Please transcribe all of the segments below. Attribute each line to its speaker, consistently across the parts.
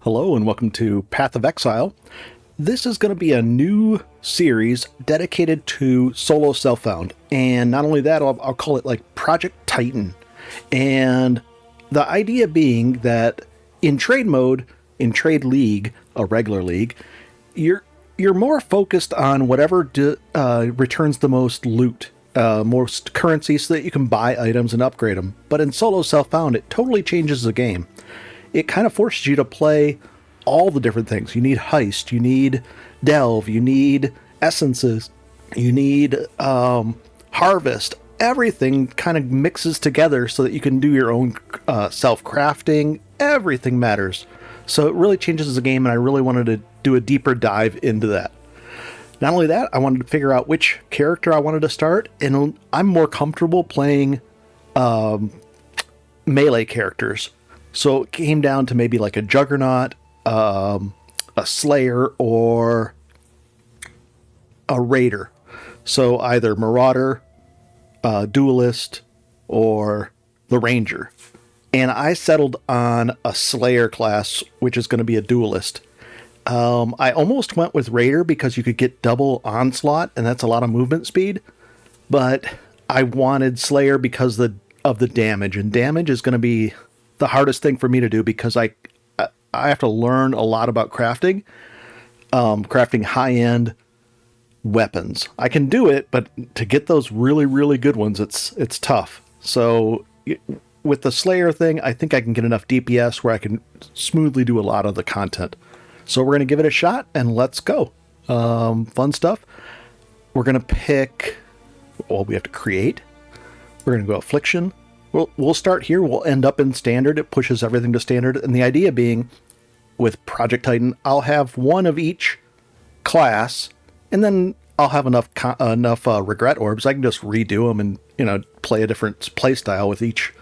Speaker 1: Hello and welcome to Path of Exile. This is going to be a new series dedicated to Solo Self Found. And not only that, I'll call it like Project Titan. And the idea being that in trade mode, in trade league, a regular league, you're more focused on whatever returns the most loot, most currency so that you can buy items and upgrade them. But in Solo Self Found, it totally changes the game. It kind of forces you to play all the different things. You need heist, you need delve, you need essences, you need harvest. Everything kind of mixes together so that you can do your own self-crafting. Everything matters. So it really changes the game, and I really wanted to do a deeper dive into that. Not only that, I wanted to figure out which character I wanted to start, and I'm more comfortable playing melee characters. So it came down to maybe like a Juggernaut, a Slayer, or a Raider. So either Marauder, Duelist, or the Ranger. And I settled on a Slayer class, which is going to be a Duelist. I almost went with Raider because you could get double onslaught, and that's a lot of movement speed. But I wanted Slayer because of the damage, and damage is going to be the hardest thing for me to do because I have to learn a lot about crafting high-end weapons. I can do it, but to get those really, really good ones, it's tough. So with the Slayer thing, I think I can get enough DPS where I can smoothly do a lot of the content. So we're going to give it a shot, and let's go. Fun stuff. We're going to pick... Well, we have to create. We're going to go Affliction. We'll start here. We'll end up in Standard. It pushes everything to Standard. And the idea being, with Project Titan, I'll have one of each class, and then I'll have enough regret orbs. I can just redo them and play a different play style with each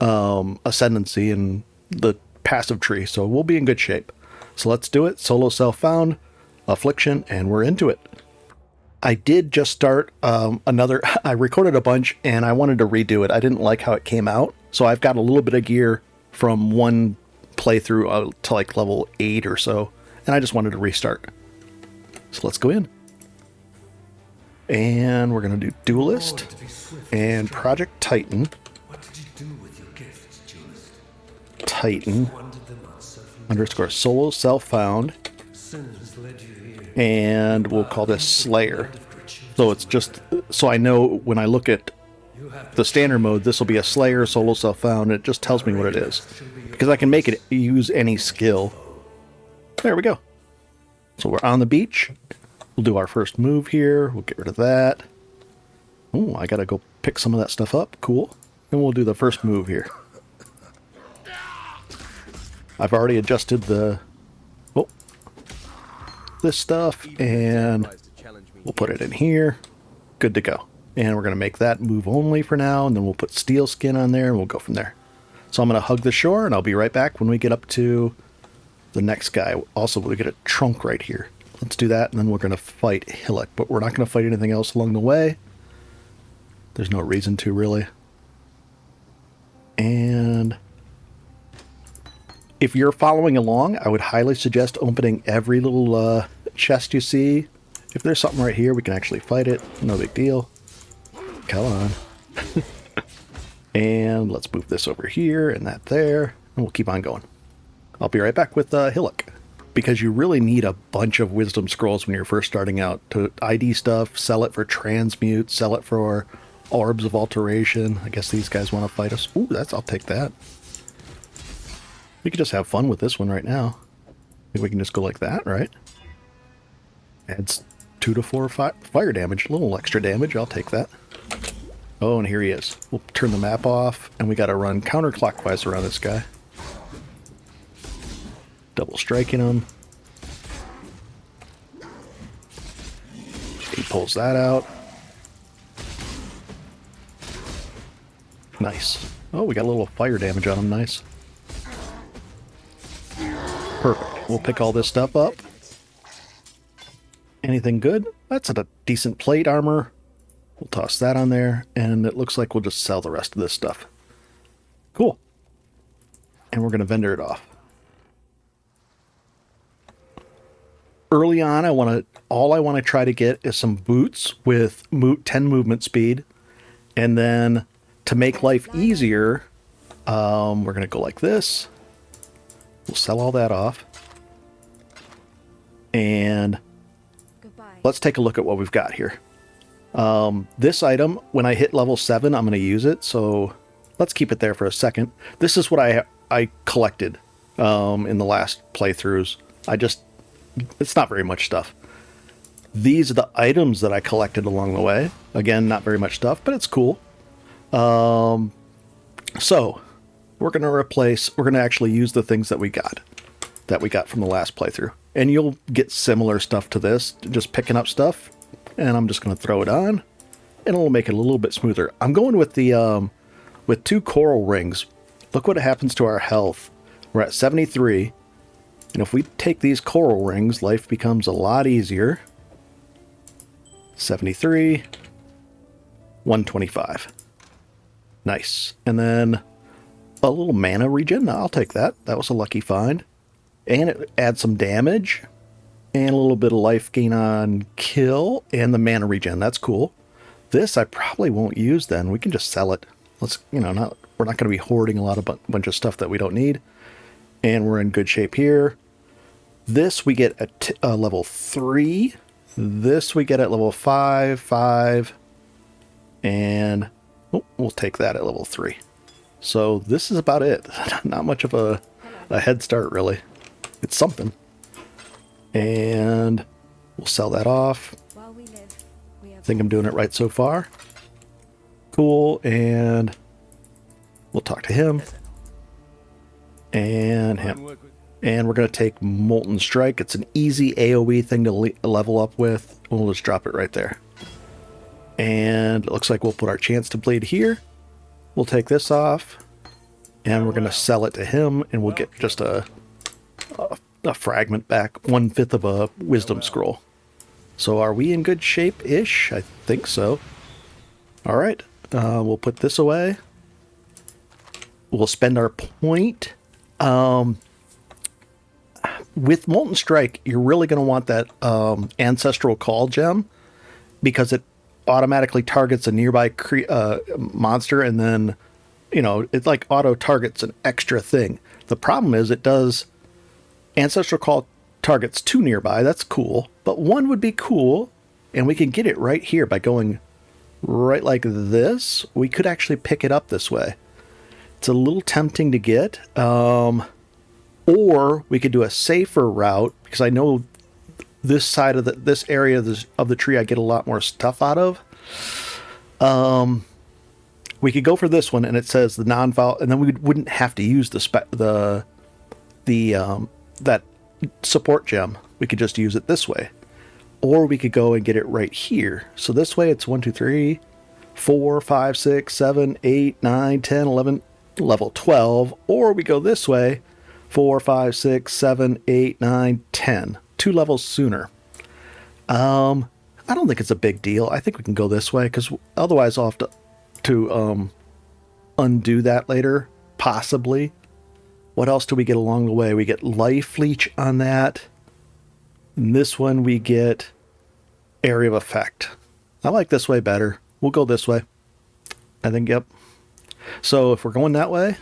Speaker 1: Ascendency and the passive tree. So we'll be in good shape. So let's do it. Solo Self Found, Affliction, and we're into it. I did just start I recorded a bunch and I wanted to redo it. I didn't like how it came out. So I've got a little bit of gear from one playthrough to like level 8 or so. And I just wanted to restart. So let's go in. And we're going to do Duelist and Project Titan. Titan _ Solo Self Found. And we'll call this Slayer. So it's just so I know when I look at the standard mode, this will be a Slayer, Solo Self Found. It just tells me what it is. Because I can make it use any skill. There we go. So we're on the beach. We'll do our first move here. We'll get rid of that. Oh, I gotta go pick some of that stuff up. Cool. And we'll do the first move here. I've already adjusted this stuff, and we'll put it in here. Good to go. And we're going to make that move only for now, and then we'll put steel skin on there, and we'll go from there. So I'm going to hug the shore, and I'll be right back when we get up to the next guy. Also, we'll get a trunk right here. Let's do that, and then we're going to fight Hillock, but we're not going to fight anything else along the way. There's no reason to, really. And if you're following along, I would highly suggest opening every little chest you see. If there's something right here, we can actually fight it. No big deal. Come on. And let's move this over here and that there. And we'll keep on going. I'll be right back with Hillock. Because you really need a bunch of wisdom scrolls when you're first starting out. To ID stuff, sell it for transmute, sell it for orbs of alteration. I guess these guys want to fight us. Ooh, I'll take that. We could just have fun with this one right now. Maybe we can just go like that, right? Adds 2 to 4 fire damage. A little extra damage. I'll take that. Oh, and here he is. We'll turn the map off, and we got to run counterclockwise around this guy. Double striking him. He pulls that out. Nice. Oh, we got a little fire damage on him. Nice. Perfect. We'll pick all this stuff up. Anything good? That's a decent plate armor. We'll toss that on there, and it looks like we'll just sell the rest of this stuff. Cool. And we're going to vendor it off. early on, all I want to try to get is some boots with 10 movement speed. And then to make life easier, we're going to go like this. We'll sell all that off. And let's take a look at what we've got here. This item, when I hit level 7, I'm going to use it. So let's keep it there for a second. This is what I collected in the last playthroughs. It's not very much stuff. These are the items that I collected along the way. Again, not very much stuff, but it's cool. So we're going to actually use the things that we got from the last playthrough. And you'll get similar stuff to this, just picking up stuff. And I'm just going to throw it on, and it'll make it a little bit smoother. I'm going with the with 2 coral rings. Look what happens to our health. We're at 73. And if we take these coral rings, life becomes a lot easier. 73, 125. Nice. And then a little mana regen. I'll take that. That was a lucky find. And it adds some damage. And a little bit of life gain on kill. And the mana regen. That's cool. This I probably won't use then. We can just sell it. We're not going to be hoarding a bunch of stuff that we don't need. And we're in good shape here. This we get at level 3. This we get at level 5. And we'll take that at level 3. So this is about it. Not much of a head start, really. It's something. And we'll sell that off. I think I'm doing it right so far. Cool. And we'll talk to him. And him. And we're going to take Molten Strike. It's an easy AoE thing to level up with. We'll just drop it right there. And it looks like we'll put our Chance to Bleed here. We'll take this off. And we're going to sell it to him. And we'll get just a fragment back. 1/5 of a Wisdom Scroll. So are we in good shape-ish? I think so. All right. We'll put this away. We'll spend our point. With Molten Strike, you're really going to want that Ancestral Call gem because it automatically targets a nearby monster, and then, it like auto-targets an extra thing. The problem is it does Ancestral Call targets 2 nearby. That's cool, but 1 would be cool, and we can get it right here by going right like this. We could actually pick it up this way. It's a little tempting to get. Or we could do a safer route, because I know this side of this area of the tree I get a lot more stuff out of. We could go for this one, and it says the non-foul, and then we wouldn't have to use that support gem. We could just use it this way. Or we could go and get it right here. So this way it's 1, 2, 3, 4, 5, 6, 7, 8, 9, 10, 11, level 12. Or we go this way. 4, 5, 6, 7, 8, 9, 10. 2 levels sooner. I don't think it's a big deal. I think we can go this way, because otherwise I'll have to undo that later, possibly. What else do we get along the way? We get Life Leech on that. And this one we get Area of Effect. I like this way better. We'll go this way. I think, yep. So if we're going that way,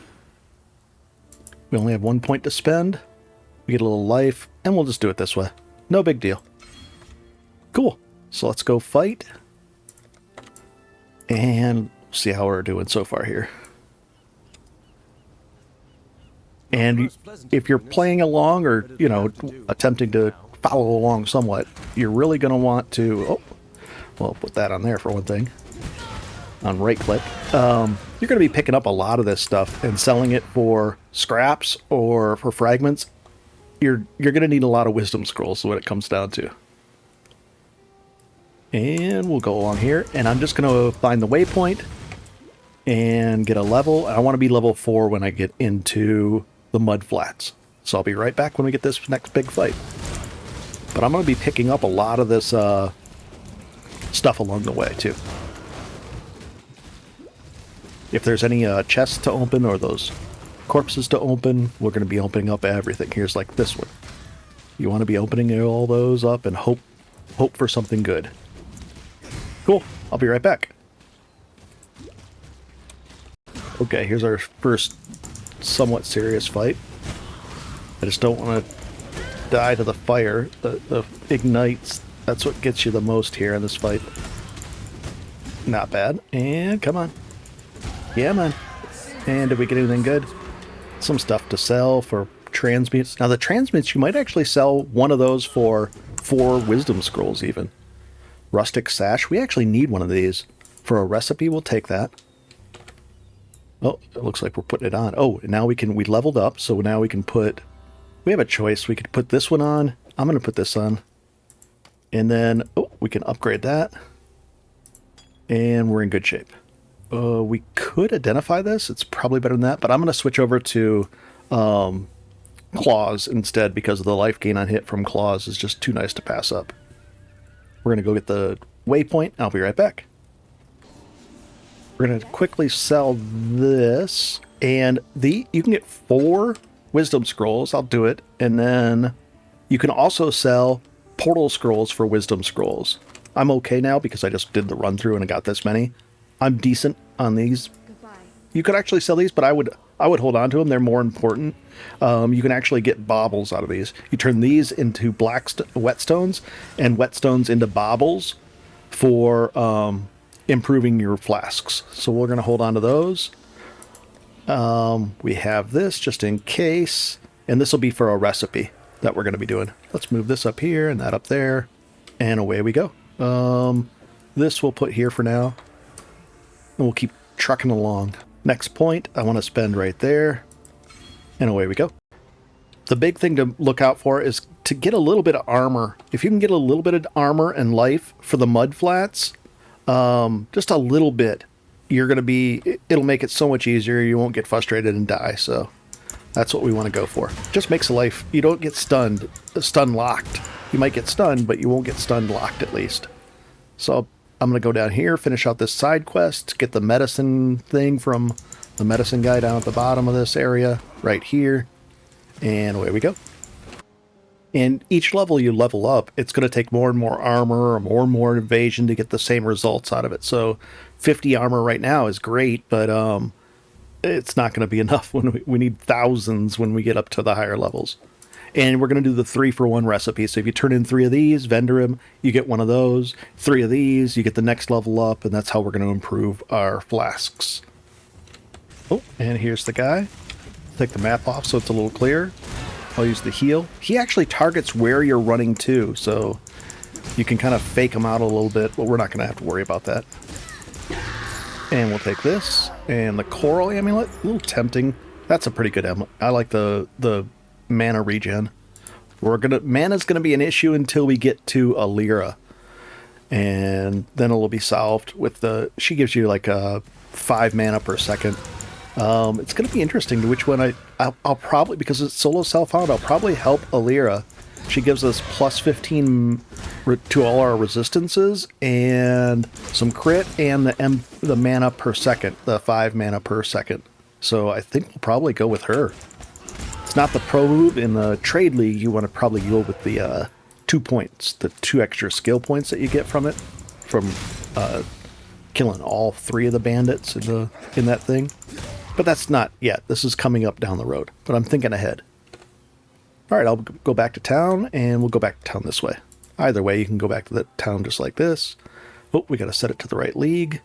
Speaker 1: we only have 1 point to spend. We get a little life, and we'll just do it this way. No big deal. Cool. So let's go fight. And see how we're doing so far here. And if you're playing along or, attempting to follow along somewhat, you're really going to want to... put that on there for one thing. On right click. You're going to be picking up a lot of this stuff and selling it for scraps or for fragments. You're going to need a lot of wisdom scrolls is what it comes down to. And we'll go along here, and I'm just going to find the waypoint and get a level. I want to be level 4 when I get into the mud flats. So I'll be right back when we get this next big fight. But I'm going to be picking up a lot of this stuff along the way too. If there's any chests to open or those corpses to open, we're going to be opening up everything. Here's like this one. You want to be opening all those up and hope for something good. Cool. I'll be right back. Okay, here's our first somewhat serious fight. I just don't want to die to the fire. The ignites, that's what gets you the most here in this fight. Not bad. And come on. Yeah, man. And did we get anything good? Some stuff to sell for transmutes. Now the transmutes, you might actually sell one of those for 4 wisdom scrolls even. Rustic sash. We actually need one of these. For a recipe, we'll take that. Oh, it looks like we're putting it on. Oh, now we leveled up, so now we can put, we have a choice. We could put this one on. I'm going to put this on. And then, oh, we can upgrade that. And we're in good shape. We could identify this. It's probably better than that, but I'm going to switch over to claws instead because of the life gain on hit from claws is just too nice to pass up. We're going to go get the waypoint. I'll be right back. We're going to quickly sell this, and you can get 4 wisdom scrolls. I'll do it. And then you can also sell portal scrolls for wisdom scrolls. I'm okay now because I just did the run through and I got this many. I'm decent on these. Goodbye. You could actually sell these, but I would hold on to them. They're more important. You can actually get baubles out of these. You turn these into whetstones and whetstones into baubles for improving your flasks. So we're going to hold on to those. We have this just in case, and this will be for a recipe that we're going to be doing. Let's move this up here and that up there, and away we go. This we'll put here for now, and we'll keep trucking along. Next point I want to spend right there, and away we go. The big thing to look out for is to get a little bit of armor. If you can get a little bit of armor and life for the mud flats, just a little bit, it'll make it so much easier. You won't get frustrated and die. So that's what we want to go for. Just makes the life, you don't get stun locked. You might get stunned, but you won't get stun locked at least. So I'm going to go down here, finish out this side quest, get the medicine thing from the medicine guy down at the bottom of this area right here. And away we go. And each level you level up, it's going to take more and more armor or more and more evasion to get the same results out of it. So 50 armor right now is great, but it's not going to be enough when we need thousands when we get up to the higher levels. And we're going to do the 3-for-1 recipe. So if you turn in 3 of these, vendor them, you get 1 of those. 3 of these, you get the next level up, and that's how we're going to improve our flasks. Oh, and here's the guy. Take the map off so it's a little clearer. I'll use the heal. He actually targets where you're running to, so you can kind of fake him out a little bit, but we're not going to have to worry about that. And we'll take this, and the coral amulet, a little tempting. That's a pretty good amulet. I like the mana regen. Mana's gonna be an issue until we get to Alira, and then it'll be solved with she gives you like a 5 mana per second. It's gonna be interesting to which one I'll probably, because it's Solo Self Found, I'll probably help Alira. She gives us plus 15 to all our resistances and some crit and the mana per second, the 5 mana per second. So I think we'll probably go with her. It's not the pro move. In the trade league, you want to probably go with the 2 points, the 2 extra skill points that you get from it, from killing all 3 of the bandits in that thing. But that's not yet. This is coming up down the road. But I'm thinking ahead. All right, I'll go back to town, and we'll go back to town this way. Either way, you can go back to the town just like this. Oh, we got to set it to the right league.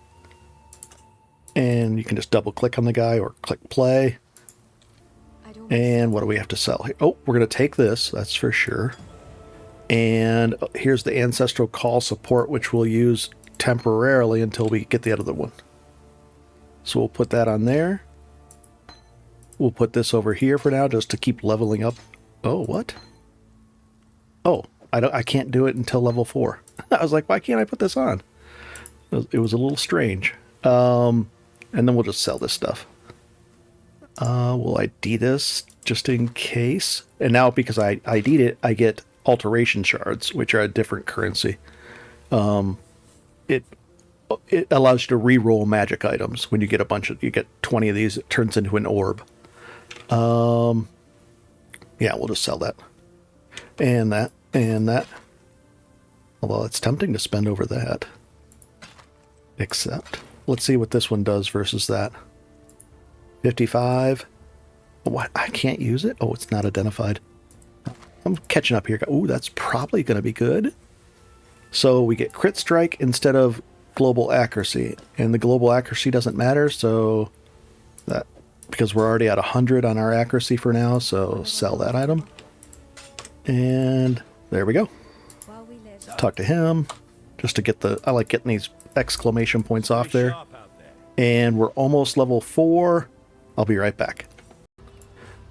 Speaker 1: And you can just double-click on the guy or click play. And what do we have to sell here? Oh, we're going to take this, that's for sure. And here's the Ancestral Call support, which we'll use temporarily until we get the other one. So we'll put that on there. We'll put this over here for now, just to keep leveling up. Oh, what? Oh, I can't do it until level 4. I was like, why can't I put this on? It was a little strange. And then we'll just sell this stuff. We'll ID this just in case. And now because I ID'd it, I get alteration shards, which are a different currency. It allows you to re-roll magic items. When you get you get 20 of these, it turns into an orb. Yeah, we'll just sell that. and that, and that. Although it's tempting to spend over that. Except, let's see what this one does versus that. 55. What? I can't use it? Oh, it's not identified. I'm catching up here. Ooh, that's probably going to be good. So we get crit strike instead of global accuracy. And the global accuracy doesn't matter, so that, because we're already at 100 on our accuracy for now, so sell that item. And there we go. Talk to him just to get the, I like getting these exclamation points off there. And we're almost level 4. I'll be right back.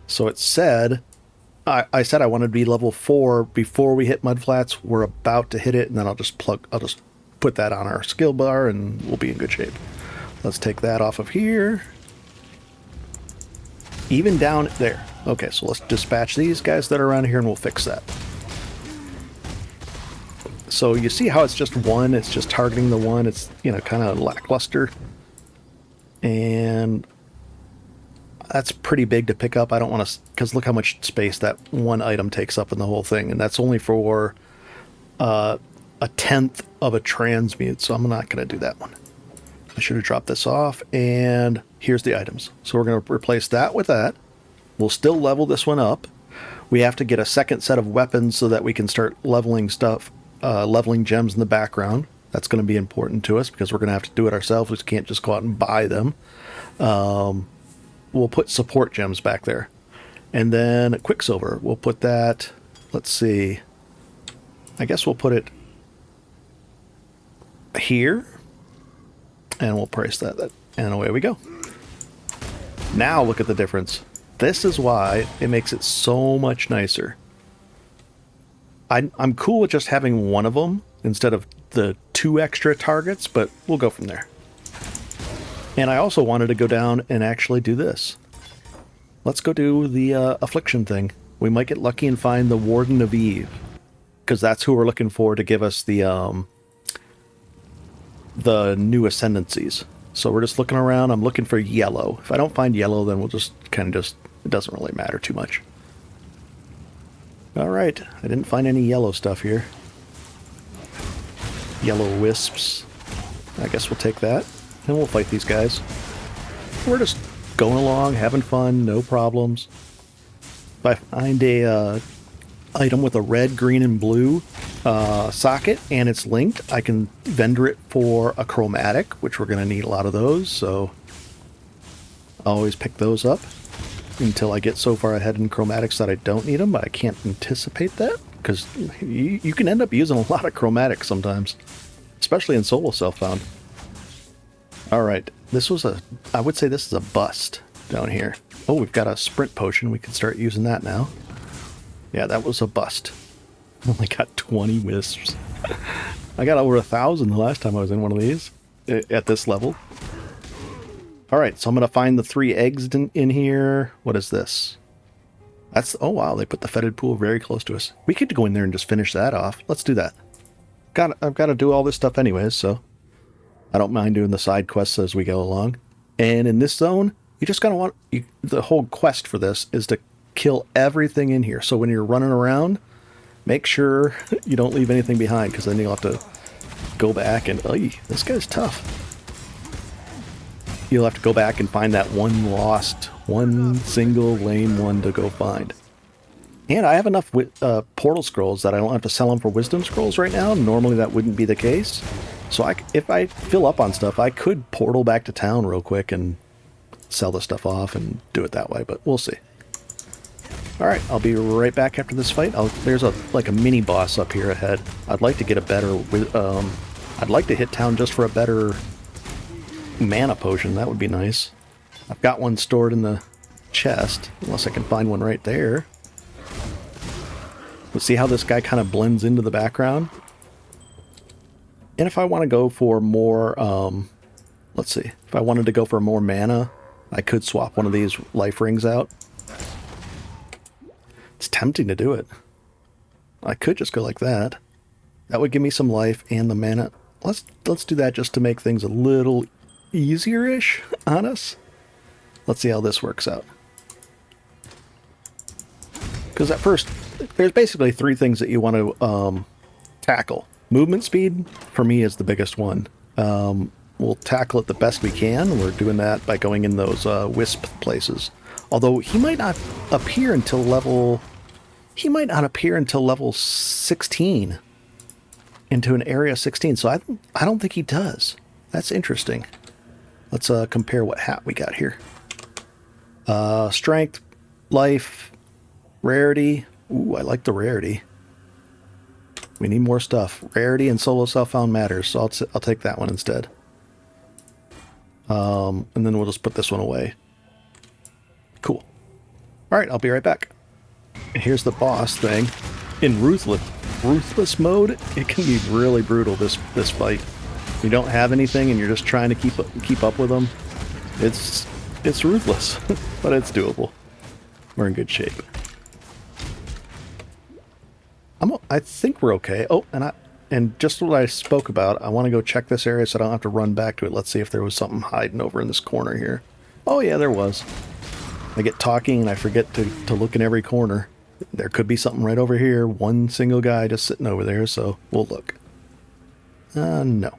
Speaker 1: So it said, I said I wanted to be level 4 before we hit Mudflats. We're about to hit it, and then I'll just put that on our skill bar and we'll be in good shape. Let's take that off of here. Even down there. Okay, so let's dispatch these guys that are around here and we'll fix that. So you see how it's just one, it's just targeting the one, it's, you know, kind of lackluster. And that's pretty big to pick up. I don't want to, because look how much space that one item takes up in the whole thing. And that's only for a 1/10 of a transmute, so I'm not going to do that one. I should have dropped this off, and here's the items. So we're going to replace that with that. We'll still level this one up. We have to get a second set of weapons so that we can start leveling stuff, leveling gems in the background. That's going to be important to us because we're going to have to do it ourselves. We can't just go out and buy them. We'll put support gems back there. And then Quicksilver, we'll put that, let's see, I guess we'll put it here. And we'll price that, and away we go. Now look at the difference. This is why it makes it so much nicer. I'm cool with just having one of them instead of the 2 extra targets, but we'll go from there. And I also wanted to go down and actually do this. Let's go do the Affliction thing. We might get lucky and find the Warden of Eve, because that's who we're looking for to give us the new Ascendencies. So we're just looking around. I'm looking for yellow. If I don't find yellow, then we'll just kind of it doesn't really matter too much. All right, I didn't find any yellow stuff here. Yellow wisps. I guess we'll take that, and we'll fight these guys. We're just going along, having fun, no problems. If I find a item with a red, green, and blue socket and it's linked, I can vendor it for a chromatic, which we're going to need a lot of those, so I'll always pick those up until I get so far ahead in chromatics that I don't need them, but I can't anticipate that because you can end up using a lot of chromatics sometimes, especially in Solo Self Found. Alright, I would say this is a bust down here. Oh, we've got a sprint potion, we can start using that now. Yeah, that was a bust. Only got 20 wisps. I got over 1,000 the last time I was in one of these at this level. Alright, so I'm going to find the 3 eggs in here. What is this? That's, oh wow, they put the fetid pool very close to us. We could go in there and just finish that off. Let's do that. I've got to do all this stuff anyways, so I don't mind doing the side quests as we go along. And in this zone, you just gotta want, the whole quest for this is to kill everything in here. So when you're running around, make sure you don't leave anything behind, because then you'll have to go back and, this guy's tough. You'll have to go back and find that one single lame one to go find. And I have enough portal scrolls that I don't have to sell them for wisdom scrolls right now. Normally that wouldn't be the case. So if I fill up on stuff, I could portal back to town real quick and sell the stuff off and do it that way, but we'll see. Alright, I'll be right back after this fight. There's like a mini boss up here ahead. I'd like to get a better, I'd like to hit town just for a better mana potion. That would be nice. I've got one stored in the chest, unless I can find one right there. Let's see how this guy kind of blends into the background. And if I want to go for more, let's see, if I wanted to go for more mana, I could swap one of these life rings out. It's tempting to do it. I could just go like that. That would give me some life and the mana. Let's do that just to make things a little easier-ish on us. Let's see how this works out. Because at first, there's basically three things that you want to tackle. Movement speed, for me, is the biggest one. We'll tackle it the best we can. We're doing that by going in those wisp places. Although he might not appear until level... He might not appear until level 16. Into an area 16. So I don't think he does. That's interesting. Let's compare what hat we got here. Strength, life, rarity. Ooh, I like the rarity. We need more stuff. Rarity and Solo Self Found matters, so I'll take that one instead. And then we'll just put this one away. Cool. All right, I'll be right back. Here's the boss thing. In ruthless mode, it can be really brutal. This fight. If you don't have anything and you're just trying to keep up with them, it's ruthless, but it's doable. We're in good shape. I think we're okay. Oh, and just what I spoke about, I want to go check this area so I don't have to run back to it. Let's see if there was something hiding over in this corner here. Oh yeah, there was. I get talking and I forget to look in every corner. There could be something right over here. One single guy just sitting over there, so we'll look. No.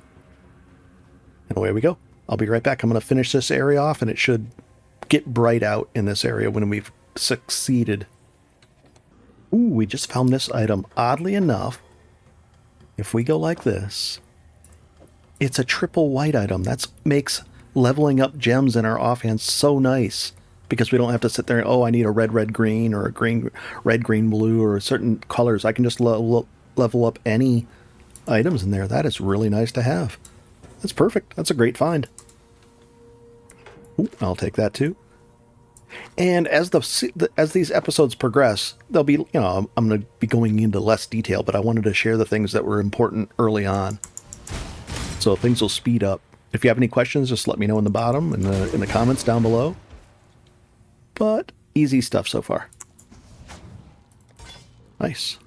Speaker 1: And away we go. I'll be right back. I'm going to finish this area off, and it should get bright out in this area when we've succeeded. Ooh, we just found this item. Oddly enough, if we go like this, it's a triple white item. That makes leveling up gems in our offhand so nice, because we don't have to sit there and, oh, I need a red green, or a red green blue, or certain colors. I can just level up any items in there. That is really nice to have. That's perfect. That's a great find. Ooh, I'll take that too. And as these episodes progress, they'll be, I'm going to be going into less detail, but I wanted to share the things that were important early on, so things will speed up. If you have any questions, just let me know in the bottom in the comments down below. But easy stuff so far. Nice.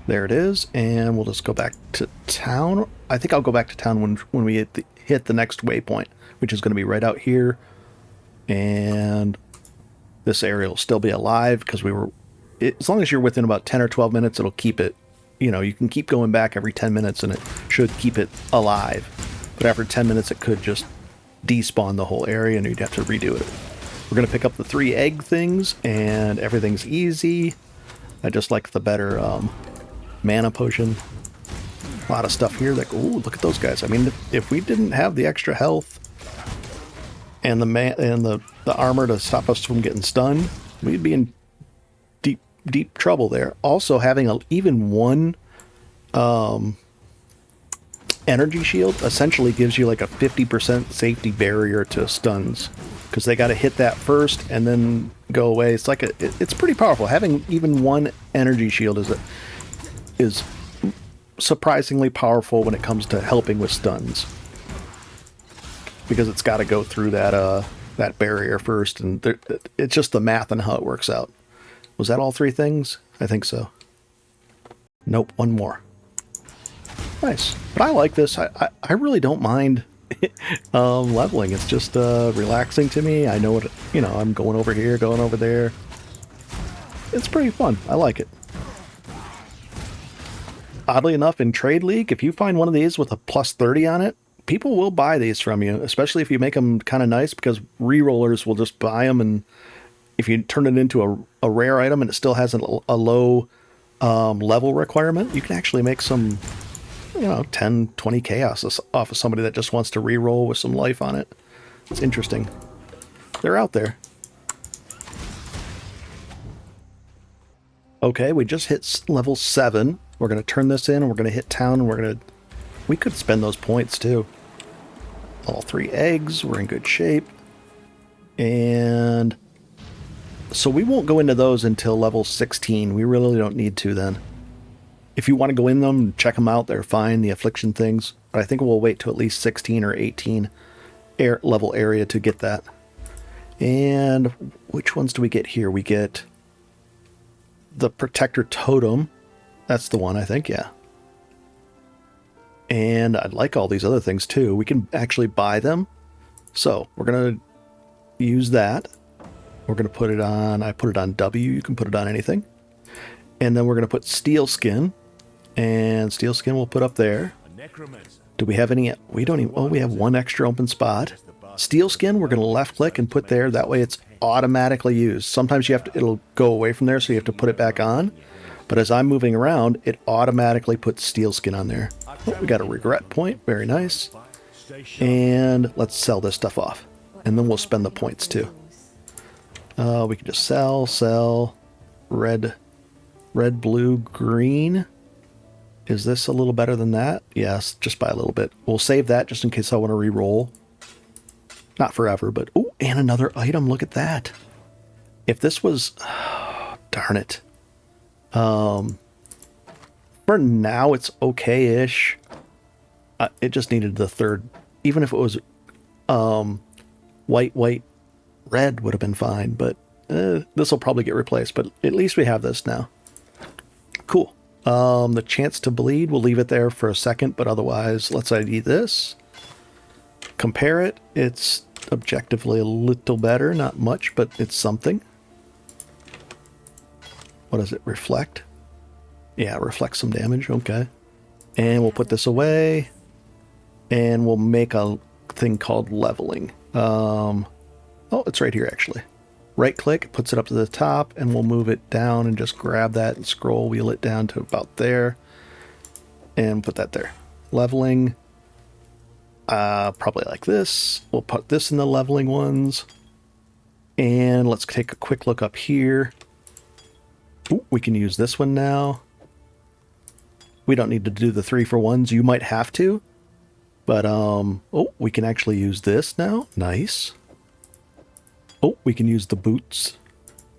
Speaker 1: There it is, and we'll just go back to town. I think I'll go back to town when we hit the next waypoint, which is going to be right out here. And this area will still be alive because as long as you're within about 10 or 12 minutes, it'll keep it, you can keep going back every 10 minutes and it should keep it alive. But after 10 minutes, it could just despawn the whole area and you'd have to redo it. We're going to pick up the 3 egg things, and everything's easy. I just like the better mana potion. A lot of stuff here. Ooh, look at those guys. I mean, if we didn't have the extra health and the armor to stop us from getting stunned, we'd be in deep trouble there. Also, having even one energy shield essentially gives you like a 50% safety barrier to stuns, because they got to hit that first and then go away. It's like it's pretty powerful. Having even one energy shield is surprisingly powerful when it comes to helping with stuns, because it's got to go through that barrier first, and it's just the math and how it works out. Was that all 3 things? I think so. Nope, one more. Nice. But I like this. I really don't mind leveling. It's just relaxing to me. I know what, I'm going over here, going over there. It's pretty fun. I like it. Oddly enough, in Trade League, if you find one of these with a plus 30 on it, people will buy these from you, especially if you make them kind of nice, because rerollers will just buy them, and if you turn it into a rare item and it still has a low level requirement, you can actually make some, 10, 20 chaos off of somebody that just wants to reroll with some life on it. It's interesting. They're out there. Okay, we just hit level 7. We're going to turn this in, and we're going to hit town, and we could spend those points too. All 3 eggs. We're in good shape. And so we won't go into those until level 16. We really don't need to then. If you want to go in them, check them out. They're fine, the Affliction things. But I think we'll wait to at least 16 or 18 level area to get that. And which ones do we get here? We get the Protector Totem. That's the one, I think, yeah. And I'd like all these other things too. We can actually buy them. So we're going to use that. We're going to put it on, I put it on W. You can put it on anything. And then we're going to put steel skin. And steel skin we'll put up there. Do we have any? We don't even, oh, we have one extra open spot. Steel skin, we're going to left click and put there. That way it's automatically used. Sometimes you have to, it'll go away from there, so you have to put it back on. But as I'm moving around, it automatically puts steel skin on there. Oh, we got a regret point. Very nice. And let's sell this stuff off. And then we'll spend the points too. We can just sell, red, blue, green. Is this a little better than that? Yes, just by a little bit. We'll save that just in case I want to re-roll. Not forever, but... Oh, and another item. Look at that. If this was... Oh, darn it. For now, it's okay-ish. It just needed the third. Even if it was white, red would have been fine. But this will probably get replaced. But at least we have this now. Cool. The chance to bleed, we'll leave it there for a second. But otherwise, let's ID this. Compare it. It's objectively a little better. Not much, but it's something. What does it reflect? Yeah, it reflects some damage. Okay. And we'll put this away. And we'll make a thing called leveling. Oh, it's right here, actually. Right click, puts it up to the top, and we'll move it down and just grab that and scroll wheel it down to about there. And put that there. Leveling. Probably like this. We'll put this in the leveling ones. And let's take a quick look up here. Ooh, we can use this one now. We don't need to do the 3-for-1s. You might have to. But, oh, we can actually use this now. Nice. Oh, we can use the boots.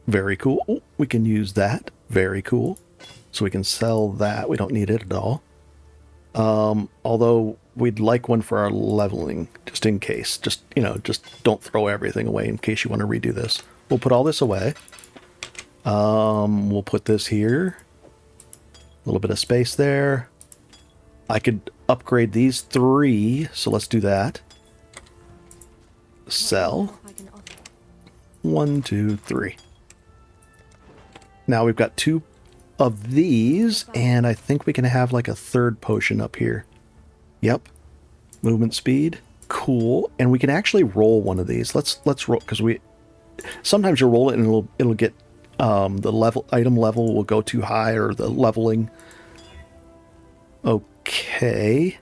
Speaker 1: Very cool. Oh, we can use that. Very cool. So we can sell that. We don't need it at all. Although we'd like one for our leveling, just in case. Just, you know, just don't throw everything away in case you want to redo this. We'll put all this away. We'll put this here. A little bit of space there. I could upgrade these 3, so let's do that. Sell. 1, 2, 3. Now we've got 2 of these, and I think we can have like a third potion up here. Yep. Movement speed. Cool. And we can actually roll one of these. Let's roll, because sometimes you roll it and it'll get the item level will go too high, or the leveling. Okay.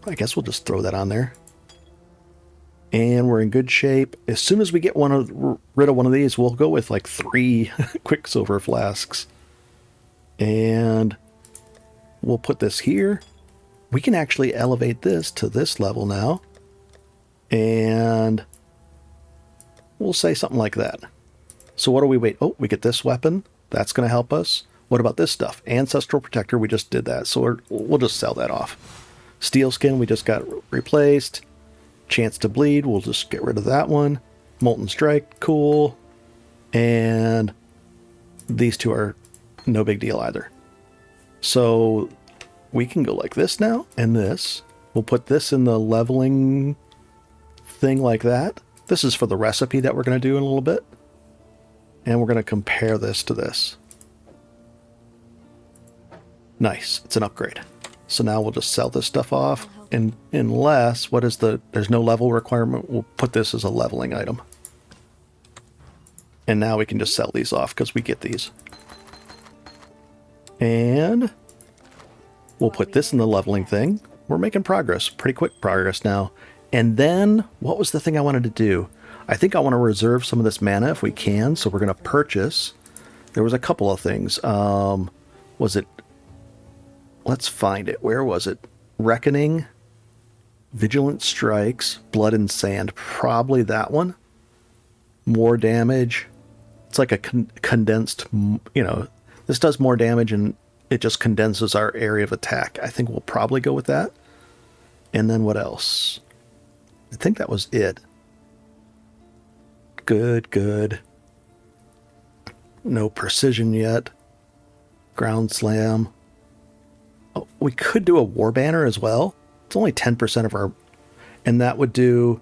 Speaker 1: I guess we'll just throw that on there. And we're in good shape. As soon as we get rid of one of these, we'll go with like 3 Quicksilver flasks. And we'll put this here. We can actually elevate this to this level now. And we'll say something like that. So what do we wait? Oh, we get this weapon. That's going to help us. What about this stuff? Ancestral Protector, we just did that. So we'll just sell that off. Steel Skin, we just got replaced. Chance to bleed, we'll just get rid of that one. Molten Strike, cool. And these 2 are no big deal either. So we can go like this now, and this. We'll put this in the leveling thing like that. This is for the recipe that we're going to do in a little bit. And we're going to compare this to this. Nice, it's an upgrade. So now we'll just sell this stuff off. And unless, there's no level requirement, we'll put this as a leveling item. And now we can just sell these off because we get these. And we'll put this in the leveling thing. We're making progress, pretty quick progress now. And then, what was the thing I wanted to do? I think I want to reserve some of this mana if we can, so we're going to purchase. There was a couple of things. Was it... Let's find it. Where was it? Reckoning, Vigilant Strikes, Blood and Sand. Probably that one. More damage. It's like a condensed, you know, this does more damage and it just condenses our area of attack. I think we'll probably go with that. And then what else? I think that was it. Good. No precision yet. Ground Slam. Oh, we could do a war banner as well. It's only 10% of our, and that would do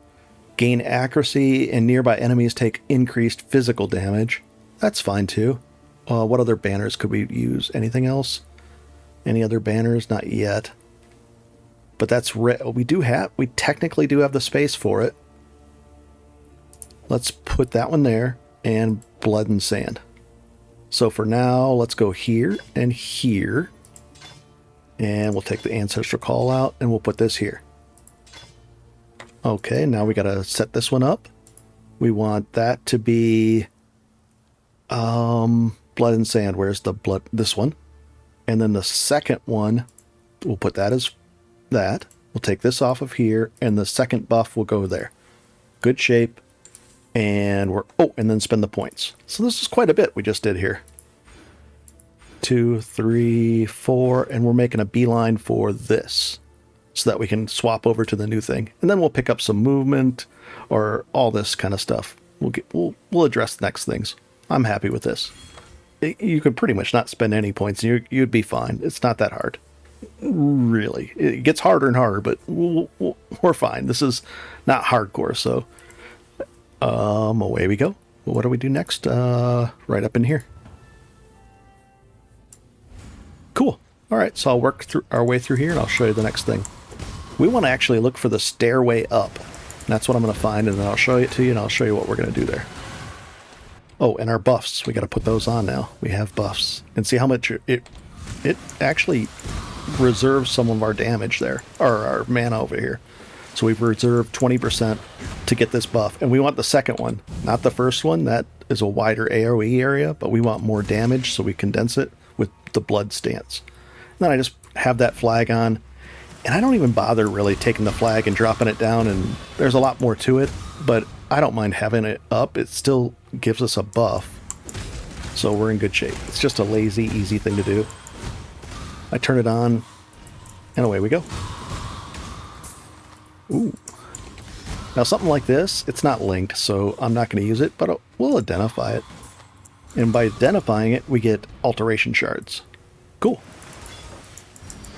Speaker 1: gain accuracy and nearby enemies take increased physical damage. That's fine too. What other banners could we use? Anything else? Any other banners? Not yet. But that's we technically do have the space for it. Let's put that one there and blood and sand. So for now, let's go here and here. And we'll take the ancestral call out and we'll put this here. Okay, now we got to set this one up. We want that to be blood and sand. Where's the blood? This one. And then the second one, we'll put that as that. We'll take this off of here, and the second buff will go there. Good shape. And we're, oh, and then spend the points. So this is quite a bit we just did here. 2, 3, 4, and we're making a beeline for this so that we can swap over to the new thing. And then we'll pick up some movement or all this kind of stuff. We'll address next things. I'm happy with this. You could pretty much not spend any points and you'd be fine. It's not that hard. Really. It gets harder and harder, but we're fine. This is not hardcore, so away we go. Well, what do we do next? Right up in here. Cool. All right, so I'll work through our way through here and I'll show you the next thing. We want to actually look for the stairway up. That's what I'm going to find, and then I'll show it to you and I'll show you what we're going to do there. Oh, and our buffs. We got to put those on now. We have buffs. And see how much it actually reserves some of our damage there, or our mana over here. So we've reserved 20% to get this buff. And we want the second one, not the first one. That is a wider AoE area, but we want more damage, so we condense it with the blood stance. And then I just have that flag on, and I don't even bother really taking the flag and dropping it down, and there's a lot more to it, but I don't mind having it up. It still gives us a buff, so we're in good shape. It's just a lazy, easy thing to do. I turn it on, and away we go. Ooh. Now something like this, it's not linked, so I'm not going to use it, but we'll identify it. And by identifying it, we get alteration shards. Cool.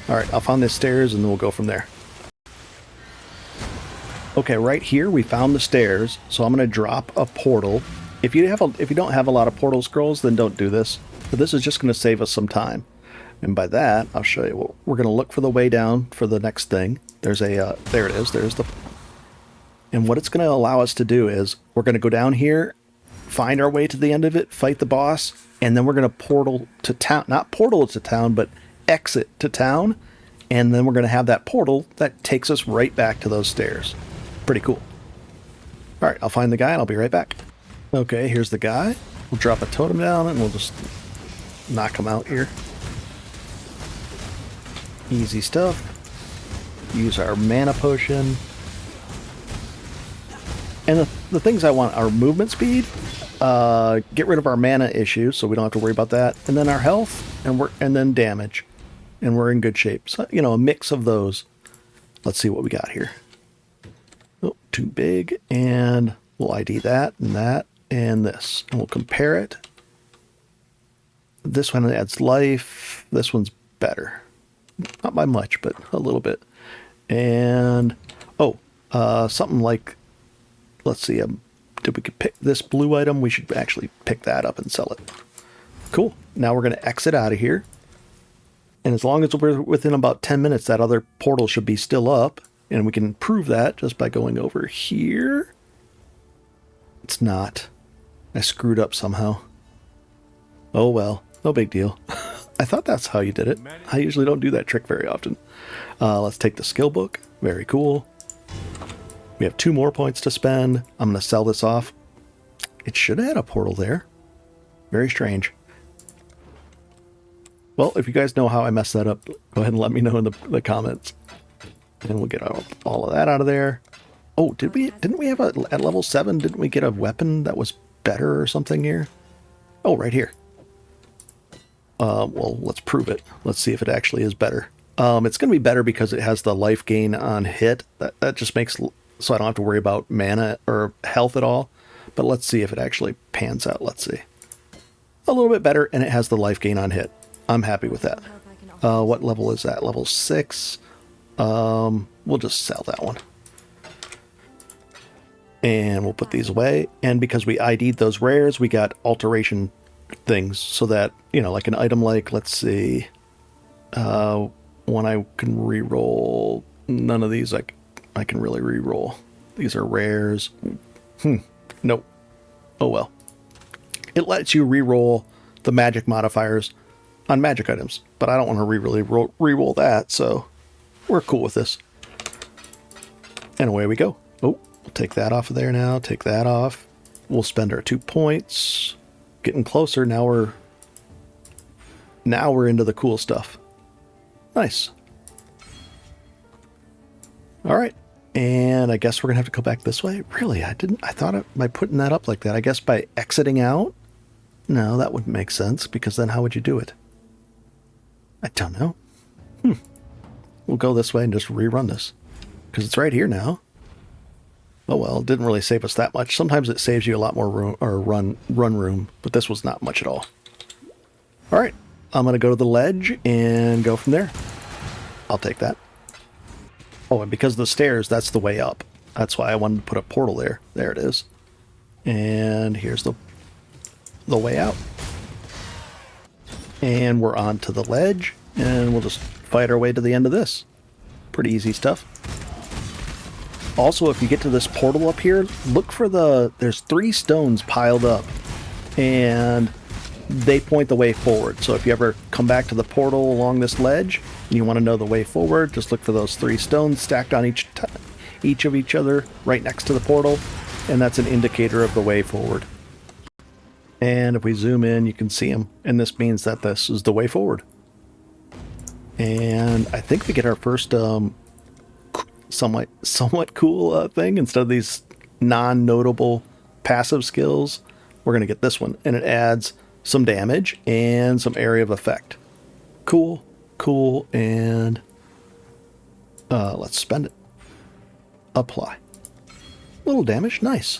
Speaker 1: Alright, I'll find the stairs and then we'll go from there. Okay, right here we found the stairs, so I'm going to drop a portal. If you don't have a lot of portal scrolls, then don't do this. But this is just going to save us some time. And by that, I'll show you. Well, we're going to look for the way down for the next thing. There's a, there it is. There's the, and what it's going to allow us to do is we're going to go down here, find our way to the end of it, fight the boss, and then we're going to portal to town. Not portal to town, but exit to town. And then we're going to have that portal that takes us right back to those stairs. Pretty cool. All right, I'll find the guy and I'll be right back. Okay, here's the guy. We'll drop a totem down and we'll just knock him out here. Easy stuff. Use our mana potion. And the things I want are movement speed, get rid of our mana issue so we don't have to worry about that, and then our health, and then damage. And we're in good shape. So, you know, a mix of those. Let's see what we got here. Oh, too big, and we'll ID that, and this. And we'll compare it. This one adds life. This one's better. Not by much, but a little bit. And, oh, something like, let's see, did we could pick this blue item? We should actually pick that up and sell it. Cool. Now we're going to exit out of here. And as long as we're within about 10 minutes, that other portal should be still up. And we can prove that just by going over here. It's not. I screwed up somehow. Oh well, no big deal. I thought that's how you did it. I usually don't do that trick very often. Let's take the skill book. Very cool. We have 2 more points to spend. I'm going to sell this off. It should have had a portal there. Very strange. Well, if you guys know how I messed that up, go ahead and let me know in the comments. And we'll get all of that out of there. Oh, didn't we have at level 7, didn't we get a weapon that was better or something here? Oh, right here. Well, let's prove it. Let's see if it actually is better. It's going to be better because it has the life gain on hit. That just makes so I don't have to worry about mana or health at all. But let's see if it actually pans out. Let's see. A little bit better, and it has the life gain on hit. I'm happy with that. What level is that? Level 6. We'll just sell that one. And we'll put these away. And because we ID'd those rares, we got alteration things. So that, you know, like an item like, let's see, one I can reroll. None of these I can really reroll. These are rares. Nope. Oh well. It lets you reroll the magic modifiers on magic items, but I don't want to reroll that, so we're cool with this. And away we go. Oh, we'll take that off of there now. Take that off. We'll spend our 2 points. Getting closer. Now we're into the cool stuff. Nice. All right. And I guess we're going to have to go back this way. Really? I thought by putting that up like that, I guess by exiting out? No, that wouldn't make sense, because then how would you do it? I don't know. We'll go this way and just rerun this, because it's right here now. Oh well, it didn't really save us that much. Sometimes it saves you a lot more room, or run room, but this was not much at all. All right, I'm going to go to the ledge and go from there. I'll take that. Oh, and because of the stairs, that's the way up. That's why I wanted to put a portal there. There it is. And here's the way out. And we're on to the ledge, and we'll just fight our way to the end of this. Pretty easy stuff. Also, if you get to this portal up here, look for there's 3 stones piled up, and they point the way forward. So if you ever come back to the portal along this ledge, and you want to know the way forward, just look for those 3 stones stacked on each of each other right next to the portal, and that's an indicator of the way forward. And if we zoom in, you can see them, and this means that this is the way forward. And I think we get our first somewhat cool thing. Instead of these non-notable passive skills, we're going to get this one, and it adds some damage and some area of effect. Cool, and let's spend it. Apply. Little damage, nice.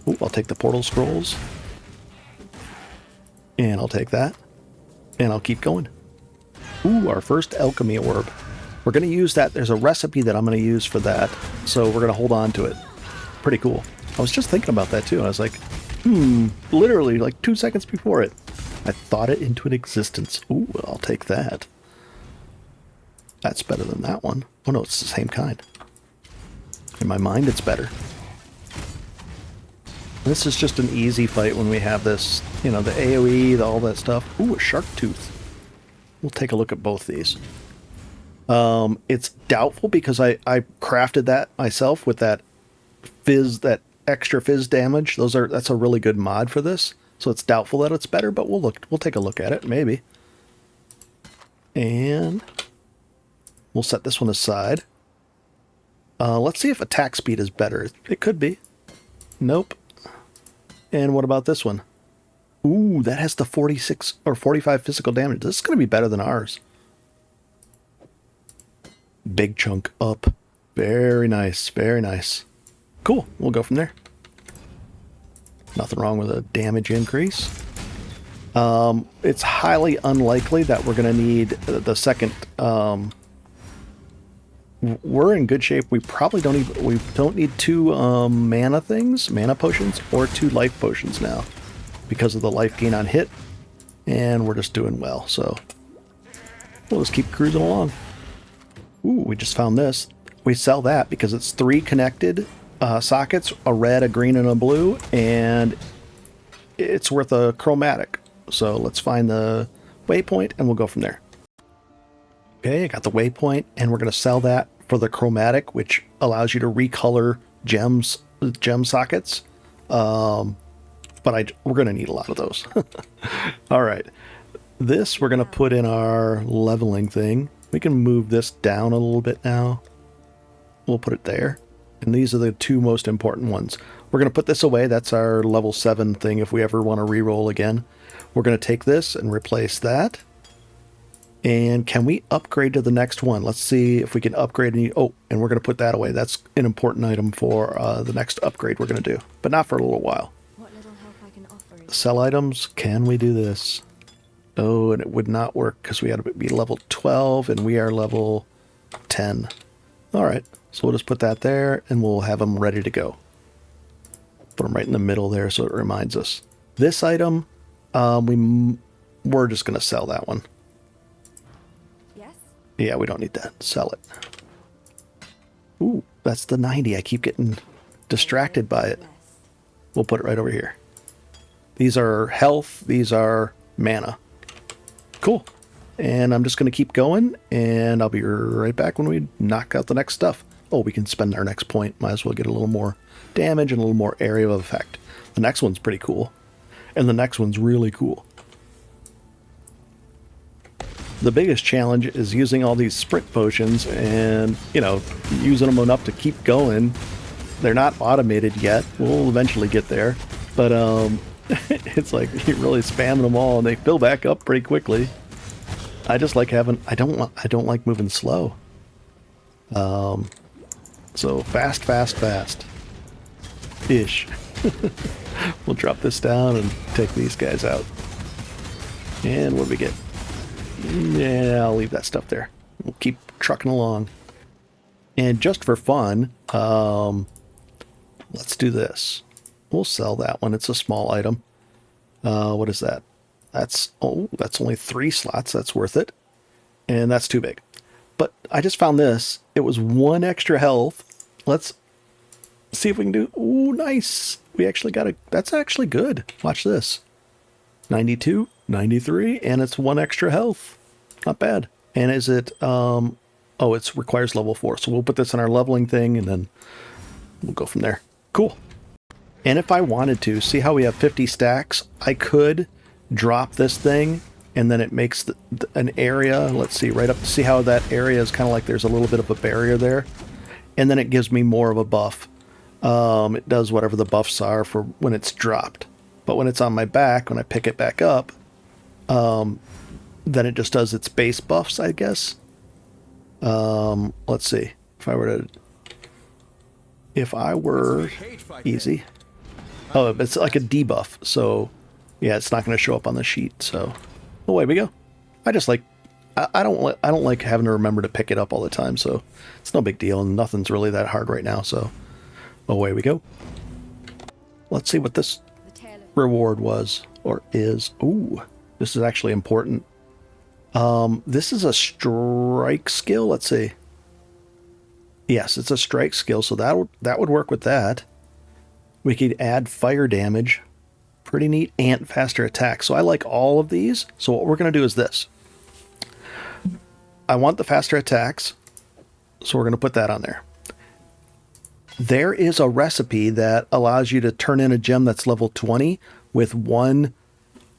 Speaker 1: Ooh, I'll take the portal scrolls. And I'll take that. And I'll keep going. Ooh, our first alchemy orb. We're going to use that. There's a recipe that I'm going to use for that. So we're going to hold on to it. Pretty cool. I was just thinking about that too. I was like, literally like 2 seconds before it. I thought it into an existence. Ooh, I'll take that. That's better than that one. Oh no, it's the same kind. In my mind, it's better. This is just an easy fight when we have this, you know, the AoE, all that stuff. Ooh, a shark tooth. We'll take a look at both these. It's doubtful because I crafted that myself with that fizz, that extra fizz damage. That's a really good mod for this. So it's doubtful that it's better, but we'll take a look at it, maybe. And we'll set this one aside. Let's see if attack speed is better. It could be. Nope. And what about this one? Ooh, that has the 46 or 45 physical damage. This is going to be better than ours. Big chunk up. Very nice. Very nice. Cool. We'll go from there. Nothing wrong with a damage increase. It's highly unlikely that we're going to need the second. We're in good shape. We probably don't need 2 mana potions, or 2 life potions now, because of the life gain on hit, and we're just doing well. So we'll just keep cruising along. Ooh, we just found this. We sell that because it's 3 connected sockets, a red, a green, and a blue, and it's worth a chromatic. So let's find the waypoint, and we'll go from there. Okay, I got the waypoint, and we're going to sell that for the chromatic, which allows you to recolor gem sockets. But we're going to need a lot of those. All right. This we're going to put in our leveling thing. We can move this down a little bit now. We'll put it there. And these are the 2 most important ones. We're going to put this away. That's our level 7 thing if we ever want to reroll again. We're going to take this and replace that. And can we upgrade to the next one? Let's see if we can upgrade any. Oh, and we're going to put that away. That's an important item for the next upgrade we're going to do, but not for a little while.
Speaker 2: What little help I can offer is...
Speaker 1: Sell items. Can we do this? Oh, and it would not work because we had to be level 12 and we are level 10. All right, so we'll just put that there and we'll have them ready to go. Put them right in the middle there so it reminds us. This item, we're just going to sell that one.
Speaker 2: Yes?
Speaker 1: Yeah, we don't need that. Sell it. Ooh, that's the 90. I keep getting distracted by it. We'll put it right over here. These are health. These are mana. Cool. And I'm just going to keep going, and I'll be right back when we knock out the next stuff. Oh, we can spend our next point. Might as well get a little more damage and a little more area of effect. The next one's pretty cool. And the next one's really cool. The biggest challenge is using all these sprint potions and, you know, using them enough to keep going. They're not automated yet. We'll eventually get there. But it's like you're really spamming them all and they fill back up pretty quickly. I just like having, I don't like moving slow. So fast, fast, fast. Ish. We'll drop this down and take these guys out. And what do we get? Yeah, I'll leave that stuff there. We'll keep trucking along. And just for fun, let's do this. We'll sell that one. It's a small item. What is that? That's only 3 slots. That's worth it. And that's too big. But I just found this. It was 1 extra health. Let's see if we can do... Ooh, nice. We actually got a... That's actually good. Watch this. 92, 93, and it's 1 extra health. Not bad. And is it... oh, it requires level 4. So we'll put this in our leveling thing, and then we'll go from there. Cool. And if I wanted to, see how we have 50 stacks? I could drop this thing, and then it makes an area. Let's see, right up. See how that area is kind of like there's a little bit of a barrier there? And then it gives me more of a buff. It does whatever the buffs are for when it's dropped. But when it's on my back, when I pick it back up, then it just does its base buffs, I guess. Let's see. If I were easy. Oh, it's like a debuff. So, yeah, it's not going to show up on the sheet. So, away we go. I just like... I don't like having to remember to pick it up all the time. So, it's no big deal. And nothing's really that hard right now. So, away we go. Let's see what this reward was or is. Ooh, this is actually important. This is a strike skill. Let's see. Yes, it's a strike skill, so that would work with that. We could add fire damage. Pretty neat. And faster attack. So I like all of these. So what we're going to do is this. I want the faster attacks, so we're going to put that on there. There is a recipe that allows you to turn in a gem that's level 20 with 1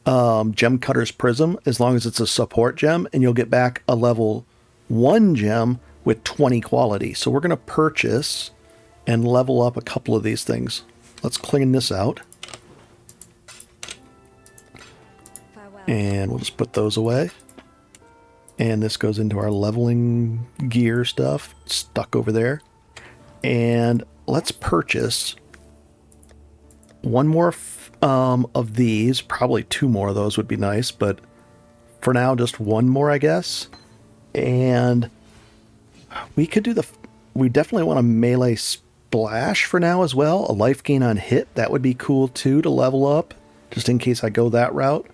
Speaker 1: gem cutter's prism, as long as it's a support gem, and you'll get back a level 1 gem with 20 quality. So we're going to purchase and level up a couple of these things. Let's clean this out. And we'll just put those away. And this goes into our leveling gear stuff, stuck over there. And let's purchase 1 more of these. Probably 2 more of those would be nice, but for now, just 1 more, I guess. And we could do we definitely want a melee splash for now as well. A life gain on hit. That would be cool too to level up, just in case I go that route.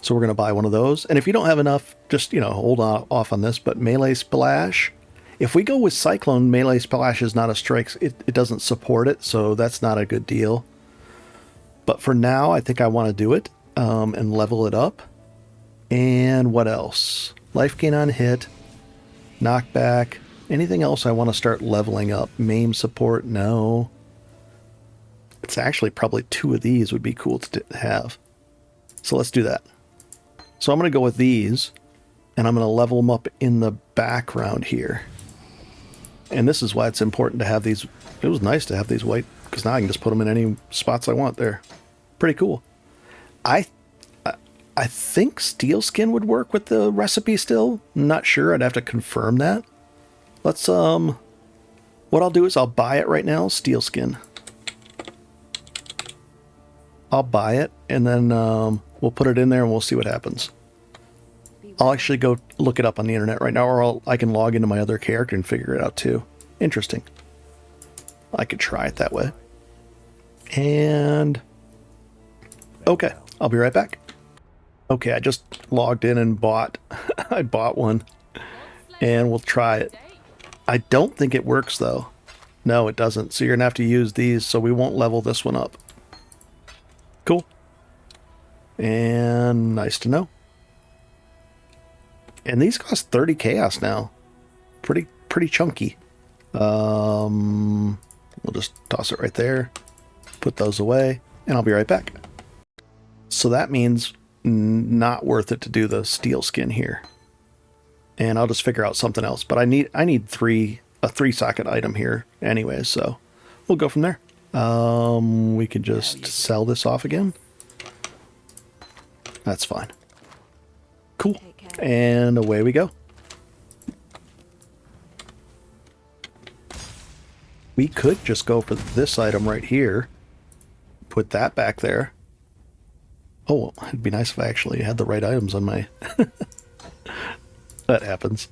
Speaker 1: So we're going to buy one of those. And if you don't have enough, just, you know, hold off on this. But melee splash. If we go with Cyclone, melee splash is not a strike. It doesn't support it, so that's not a good deal. But for now, I think I want to do it and level it up. And what else? Life gain on hit. Knockback. Anything else I want to start leveling up? Maim support? No. It's actually probably 2 of these would be cool to have. So let's do that. So I'm going to go with these, and I'm going to level them up in the background here. And this is why it's important to have these. It was nice to have these white, because now I can just put them in any spots I want there. Pretty cool. I think steel skin would work with the recipe still. I'm not sure. I'd have to confirm that. Let's, what I'll do is I'll buy it right now, steel skin. I'll buy it, and then we'll put it in there and we'll see what happens. I'll actually go look it up on the internet right now, or I can log into my other character and figure it out too. Interesting. I could try it that way. And okay, I'll be right back. Okay, I just logged in and bought I bought one, and we'll try it. I don't think it works though. No, it doesn't. So you're gonna have to use these, so we won't level this one up. Cool. And nice to know. And these cost 30 chaos now. Pretty chunky. We'll just toss it right there. Put those away, and I'll be right back. So that means not worth it to do the steel skin here. And I'll just figure out something else. But I need a 3-socket item here anyway, so we'll go from there. We can just sell this off again. That's fine. Cool. And away we go. We could just go for this item right here. Put that back there. Oh, it'd be nice if I actually had the right items on my... That happens.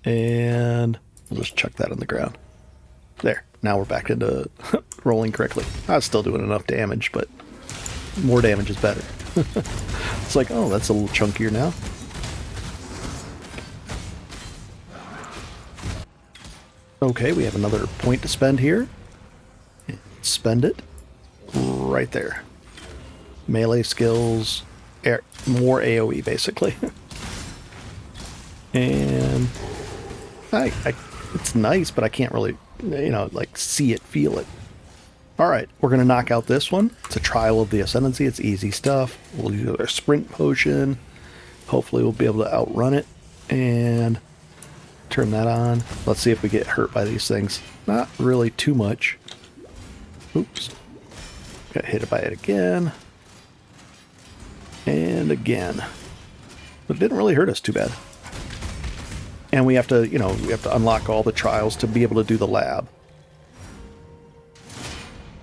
Speaker 1: And we'll just chuck that on the ground. There. Now we're back into rolling correctly. I was still doing enough damage, but more damage is better. It's like, oh, that's a little chunkier now. Okay, we have another point to spend here. Spend it. Right there. Melee skills, more AoE basically. And it's nice, but I can't really, like see it, feel it. All right, we're going to knock out this one. It's a trial of the Ascendency. It's easy stuff. We'll use our sprint potion. Hopefully we'll be able to outrun it and turn that on. Let's see if we get hurt by these things. Not really too much. Oops. Got hit by it again. And again. But it didn't really hurt us too bad. And we have to, we have to unlock all the trials to be able to do the lab.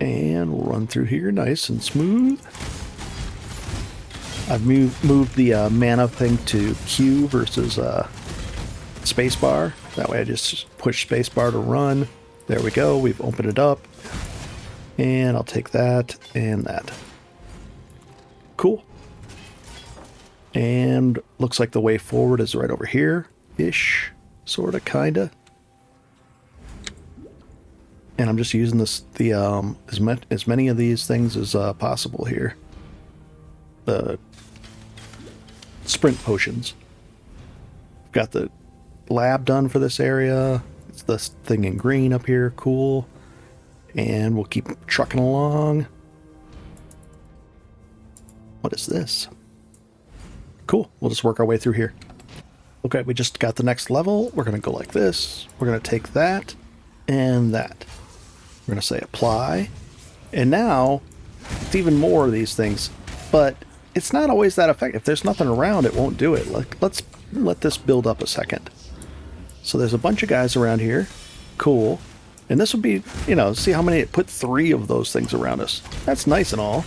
Speaker 1: And we'll run through here nice and smooth. I've moved the mana thing to Q versus spacebar. That way I just push spacebar to run. There we go. We've opened it up. And I'll take that and that. Cool. And looks like the way forward is right over here-ish. Sort of, kind of. And I'm just using as many of these things as possible here. The sprint potions. Got the lab done for this area. It's this thing in green up here. Cool. And we'll keep trucking along. What is this? Cool. We'll just work our way through here. Okay, we just got the next level. We're going to go like this. We're going to take that and that. We're going to say apply. And now, it's even more of these things. But it's not always that effective. If there's nothing around, it won't do it. Let's let this build up a second. So there's a bunch of guys around here. Cool. And this would be, see how many, it put 3 of those things around us. That's nice and all.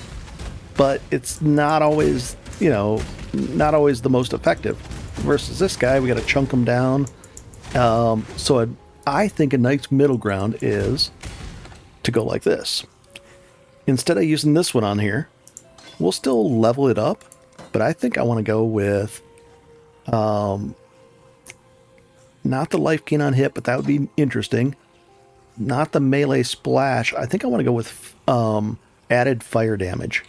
Speaker 1: But it's not always, not always the most effective. Versus this guy, we got to chunk him down. So I think a nice middle ground is to go like this. Instead of using this one on here, we'll still level it up. But I think I want to go with, not the life gain on hit, but that would be interesting. Not the melee splash. I think I want to go with added fire damage.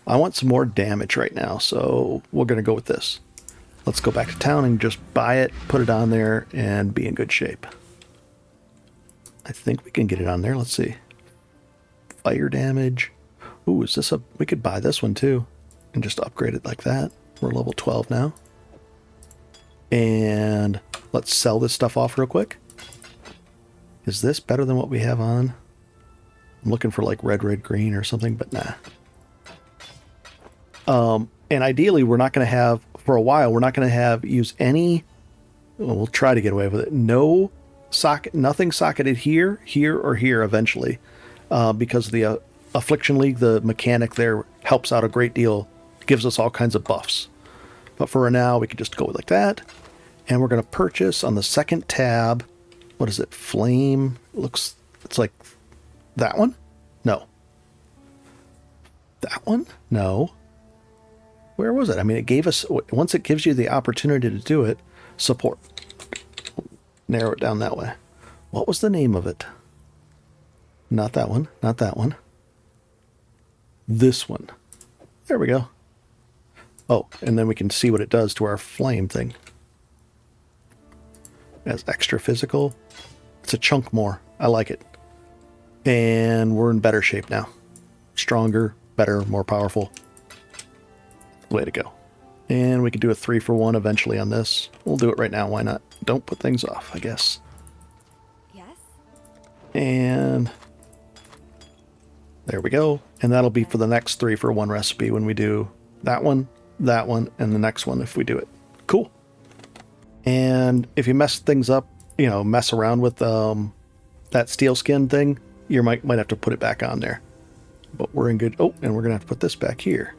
Speaker 1: I want some more damage right now, so we're going to go with this. Let's go back to town and just buy it, put it on there, and be in good shape. I think we can get it on there. Let's see. Fire damage. Ooh, is this a... We could buy this one too and just upgrade it like that. We're level 12 now. And let's sell this stuff off real quick. Is this better than what we have on? I'm looking for like red, green or something, but nah. And ideally, we're not going to have, for a while, we're not going to use any, well, we'll try to get away with it. No socket, nothing socketed here, or here eventually. Because the Affliction League, the mechanic there helps out a great deal, gives us all kinds of buffs. But for now, we can just go like that. And we're going to purchase on the second tab. What is it? Flame. It's like that one? No. That one? No. Where was it? I mean, it gave us, once it gives you the opportunity to do it, support. Narrow it down that way. What was the name of it? Not that one. Not that one. This one. There we go. Oh, and then we can see what it does to our flame thing. As extra physical. It's a chunk more. I like it. And we're in better shape now. Stronger, better, more powerful. Way to go. And we can do a 3-for-1 eventually on this. We'll do it right now. Why not? Don't put things off, I guess.
Speaker 2: Yes.
Speaker 1: And there we go. And that'll be for the next 3-for-1 recipe when we do that one, and the next one if we do it. Cool. And if you mess things up, mess around with that steel skin thing, you might have to put it back on there. But we're in good. Oh, and we're going to have to put this back here.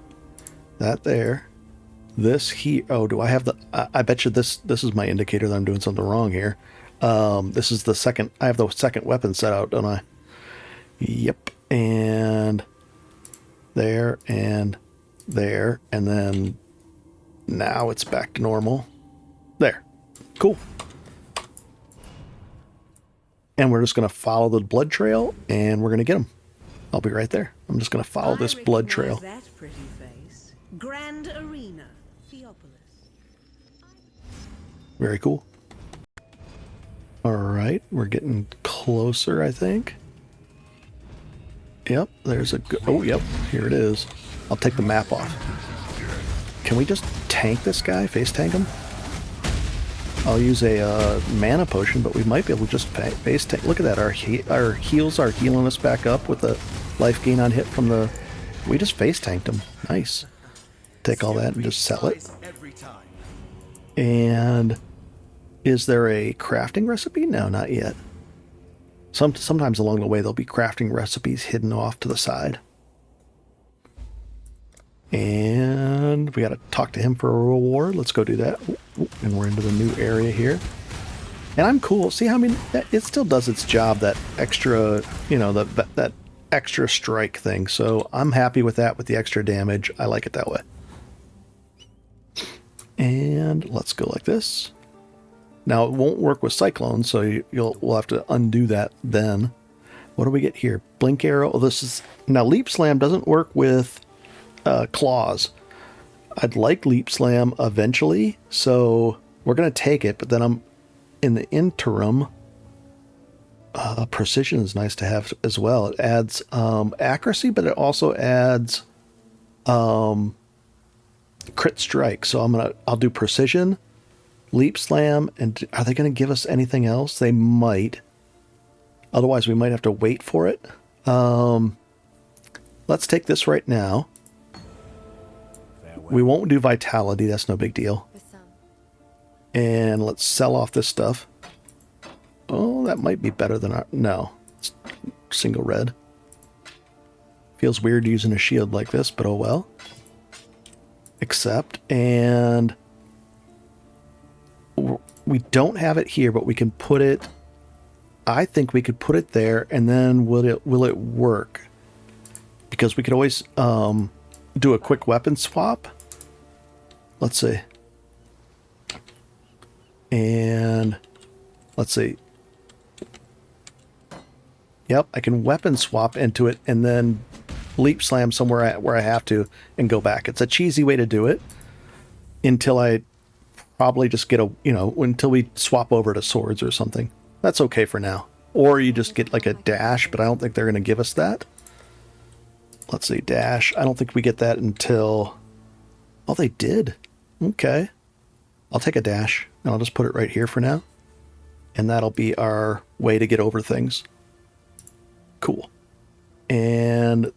Speaker 1: That there. This here. Oh, do I have the... I bet you this is my indicator that I'm doing something wrong here. This is the second... I have the second weapon set out, don't I? Yep. And there, and there, and then now it's back to normal. There. Cool. And we're just going to follow the blood trail, and we're going to get them. I'll be right there. I'm just going to follow this blood trail.
Speaker 3: That pretty face. Grand Arena, Theopolis.
Speaker 1: Very cool. All right, we're getting closer, I think. Yep, there's a good... Oh, yep, here it is. I'll take the map off. Can we just tank this guy? Face tank him? I'll use a mana potion, but we might be able to just face tank. Look at that, our heals are healing us back up with the life gain on hit from the... We just face tanked him. Nice. Take all that and just sell it. And is there a crafting recipe? No, not yet. Sometimes along the way there'll be crafting recipes hidden off to the side. And we got to talk to him for a reward. Let's go do that. And we're into the new area here. And I'm cool. See how, it still does its job, that extra, that extra strike thing. So I'm happy with that, with the extra damage. I like it that way. And let's go like this. Now, it won't work with Cyclone, so we'll have to undo that then. What do we get here? Blink Arrow. Oh, this is... Now, Leap Slam doesn't work with claws. I'd like Leap Slam eventually, so we're going to take it, but then I'm... In the interim, Precision is nice to have as well. It adds accuracy, but it also adds crit strike. So I'll do Precision, Leap Slam, and are they going to give us anything else? They might. Otherwise, we might have to wait for it. Let's take this right now. We won't do Vitality. That's no big deal. And let's sell off this stuff. Oh, that might be better than our... No. It's single red. Feels weird using a shield like this, but oh well. Accept. And... we don't have it here, but we can put it... I think we could put it there, and then will it work? Because we could always do a quick weapon swap. Let's see. And let's see. Yep, I can weapon swap into it and then Leap Slam somewhere where I have to and go back. It's a cheesy way to do it until I probably just get until we swap over to swords or something. That's okay for now. Or you just get like a dash, but I don't think they're going to give us that. Let's see, dash. I don't think we get that until... Oh, they did. Okay. I'll take a dash, and I'll just put it right here for now. And that'll be our way to get over things. Cool. And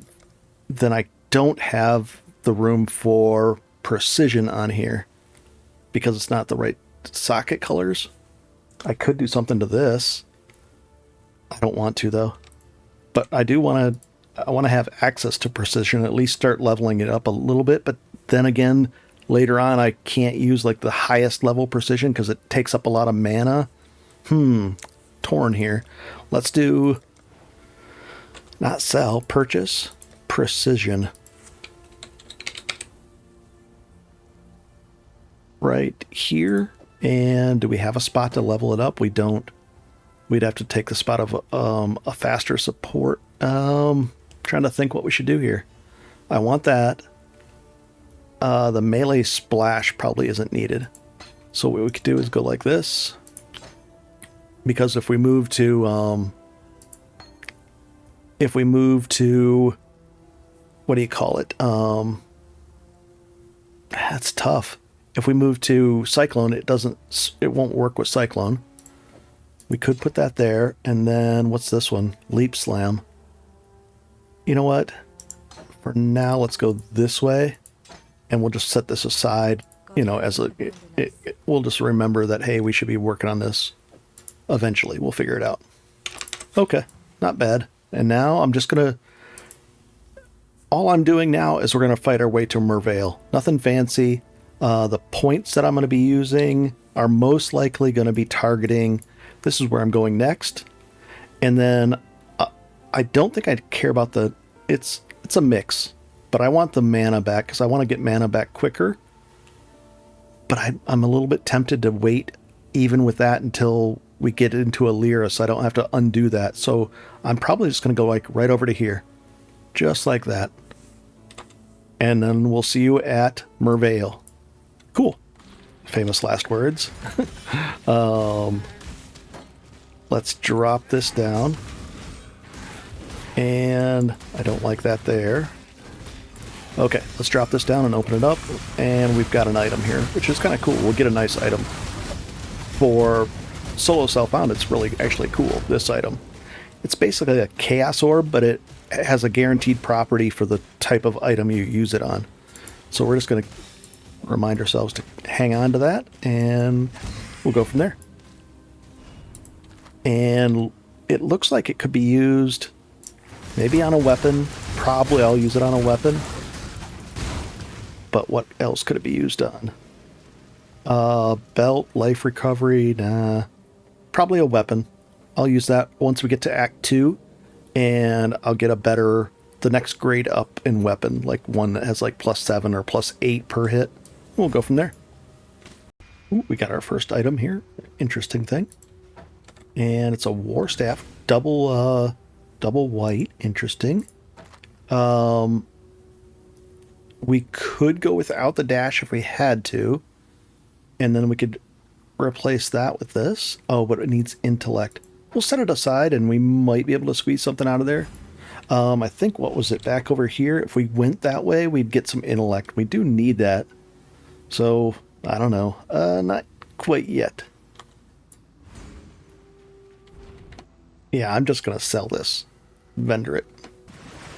Speaker 1: then I don't have the room for Precision on here because it's not the right socket colors. I could do something to this. I don't want to, though. But I do want to... I want to have access to Precision, at least start leveling it up a little bit. But then again, later on I can't use like the highest level precision because it takes up a lot of mana. Torn here. Let's do not sell, purchase, precision. Right here. And do we have a spot to level it up? We don't. We'd have to take the spot of a faster support. Trying to think what we should do here. I want that. The melee splash probably isn't needed. So what we could do is go like this. Because if we move to what do you call it? That's tough. If we move to Cyclone, it won't work with Cyclone. We could put that there, and then what's this one? Leap Slam. You know what? For now, let's go this way, and we'll just set this aside, you know, as we'll just remember that, hey, we should be working on this eventually. We'll figure it out. Okay, not bad. And now I'm just going to... All I'm doing now is we're going to fight our way to Mervale. Nothing fancy. The points that I'm going to be using are most likely going to be targeting... This is where I'm going next. And then I don't think I care about the... It's a mix. But I want the mana back because I want to get mana back quicker. But I'm a little bit tempted to wait even with that until we get into a Lyra so I don't have to undo that. So I'm probably just going to go like right over to here. Just like that. And then we'll see you at Mervale. Cool. Famous last words. Let's drop this down. And I don't like that there. Okay, let's drop this down and open it up. And we've got an item here, which is kind of cool. We'll get a nice item. For Solo Self Found, it's really actually cool, this item. It's basically a Chaos Orb, but it has a guaranteed property for the type of item you use it on. So we're just going to remind ourselves to hang on to that, and we'll go from there. And it looks like it could be used maybe on a weapon. Probably I'll use it on a weapon. But what else could it be used on? Belt, life recovery, nah. Probably a weapon. I'll use that once we get to Act 2. And I'll get the next grade up in weapon. Like one that has like +7 or +8 per hit. We'll go from there. Ooh, we got our first item here. Interesting thing. And it's a War Staff. Double white. Interesting. We could go without the dash if we had to. And then we could replace that with this. Oh, but it needs intellect. We'll set it aside and we might be able to squeeze something out of there. I think, what was it, back over here? If we went that way, we'd get some intellect. We do need that. So, I don't know. Not quite yet. Yeah, I'm just going to sell this. Vendor it.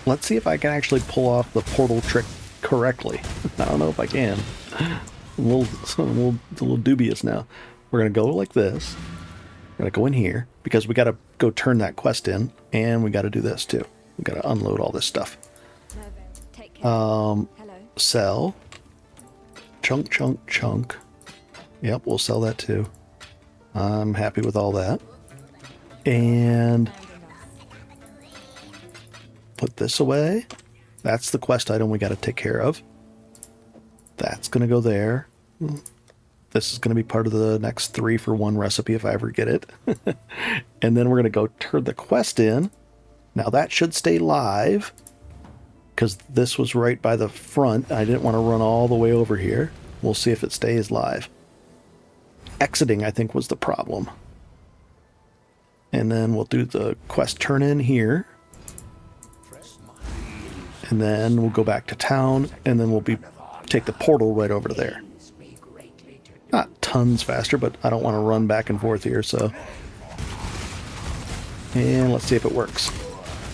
Speaker 1: Let's see if I can actually pull off the portal trick correctly. I don't know if I can. A little dubious now. We're going to go like this. We're going to go in here because we got to go turn that quest in, and we got to do this too. We got to unload all this stuff.
Speaker 2: Take care. Hello.
Speaker 1: Sell. Chunk. Yep, we'll sell that too. I'm happy with all that. And put this away. That's the quest item we got to take care of. That's going to go there. This is going to be part of the next 3-for-1 recipe if I ever get it. And then we're going to go turn the quest in. Now that should stay live because this was right by the front. I didn't want to run all the way over here. We'll see if it stays live. Exiting, I think, was the problem. And then we'll do the quest turn in here. And then we'll go back to town, and then we'll take the portal right over to there. Not tons faster, but I don't want to run back and forth here, so. And let's see if it works.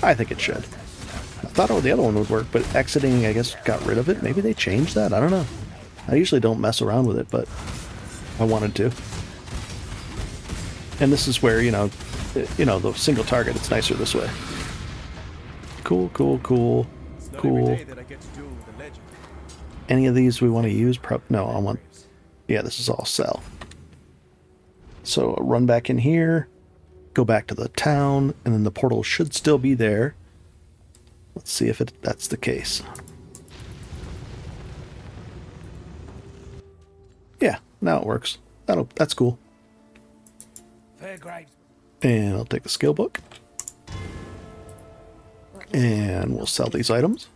Speaker 1: I think it should. I thought the other one would work, but exiting, I guess, got rid of it. Maybe they changed that. I don't know. I usually don't mess around with it, but I wanted to. And this is where, the single target, it's nicer this way. Cool. Any of these we want to use? No, I want... Yeah, this is all sell. So run back in here, go back to the town, and then the portal should still be there. Let's see if that's the case. Yeah, now it works. That's cool. And I'll take the skill book. And we'll sell these items.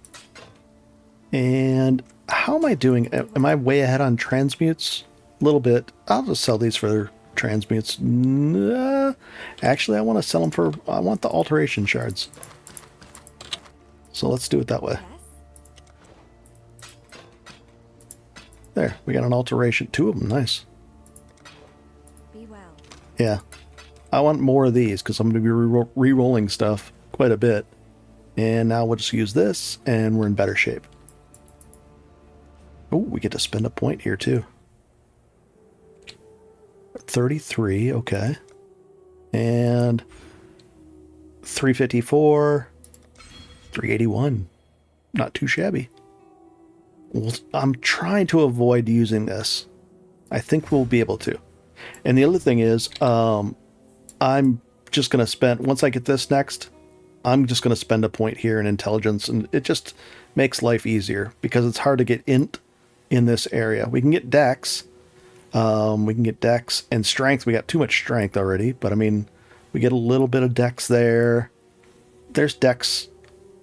Speaker 1: And how am I doing? Am I way ahead on transmutes? A little bit. I'll just sell these for transmutes. Actually, I want to sell them for... I want the alteration shards. So let's do it that way. There, we got an alteration. 2 of them, nice.
Speaker 2: Be well.
Speaker 1: Yeah. I want more of these because I'm going to be re-rolling stuff quite a bit. And now we'll just use this and we're in better shape. Oh, we get to spend a point here too. 33, okay. And 354, 381. Not too shabby. Well, I'm trying to avoid using this. I think we'll be able to. And the other thing is, I'm just going to spend, once I get this next, I'm just going to spend a point here in intelligence, and it just makes life easier because it's hard to get int in this area. We can get dex. And strength. We got too much strength already, but I mean, we get a little bit of dex there. There's dex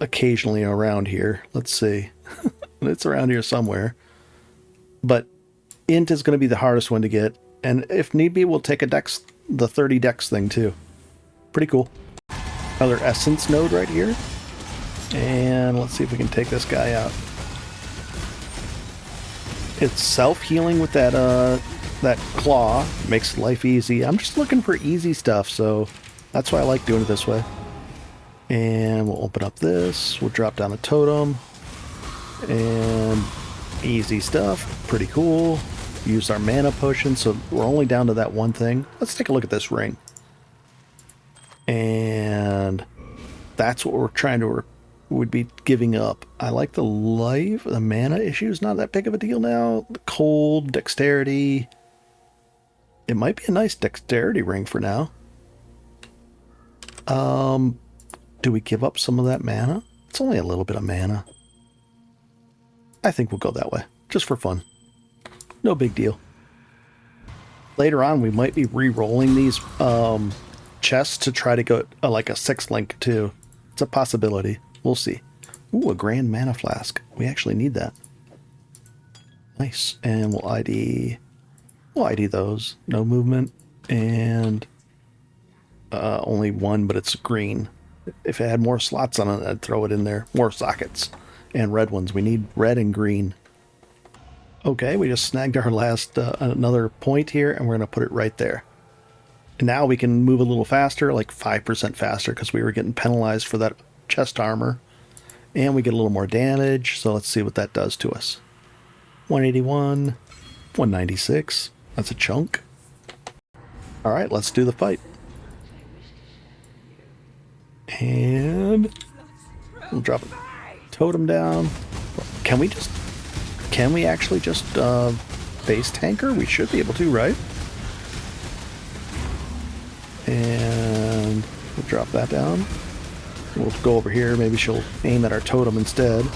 Speaker 1: occasionally around here. Let's see. It's around here somewhere. But int is going to be the hardest one to get. And if need be, we'll take a dex, the 30 dex thing too. Pretty cool. Another essence node right here. And let's see if we can take this guy out. It's self-healing with that claw. Makes life easy. I'm just looking for easy stuff, so that's why I like doing it this way. And we'll open up this. We'll drop down a totem. And easy stuff. Pretty cool. Use our mana potion, so we're only down to that one thing. Let's take a look at this ring. And that's what we're trying to would be giving up. I like the life. The mana issue is not that big of a deal now. The cold, dexterity. It might be a nice dexterity ring for now. Do we give up some of that mana? It's only a little bit of mana. I think we'll go that way, just for fun. No big deal. Later on, we might be re-rolling these chests to try to go like a 6-link too. It's a possibility. We'll see. Ooh, a grand mana flask. We actually need that. Nice. And we'll ID those. No movement. And only one, but it's green. If it had more slots on it, I'd throw it in there. More sockets. And red ones. We need red and green. Okay, we just snagged our last another point here, and we're going to put it right there. And now we can move a little faster, like 5% faster, because we were getting penalized for that chest armor. And we get a little more damage, so let's see what that does to us. 181, 196. That's a chunk. Alright, let's do the fight. And we'll drop a totem down. Can we actually just base tanker? We should be able to, right? And we'll drop that down. We'll go over here. Maybe she'll aim at our totem instead.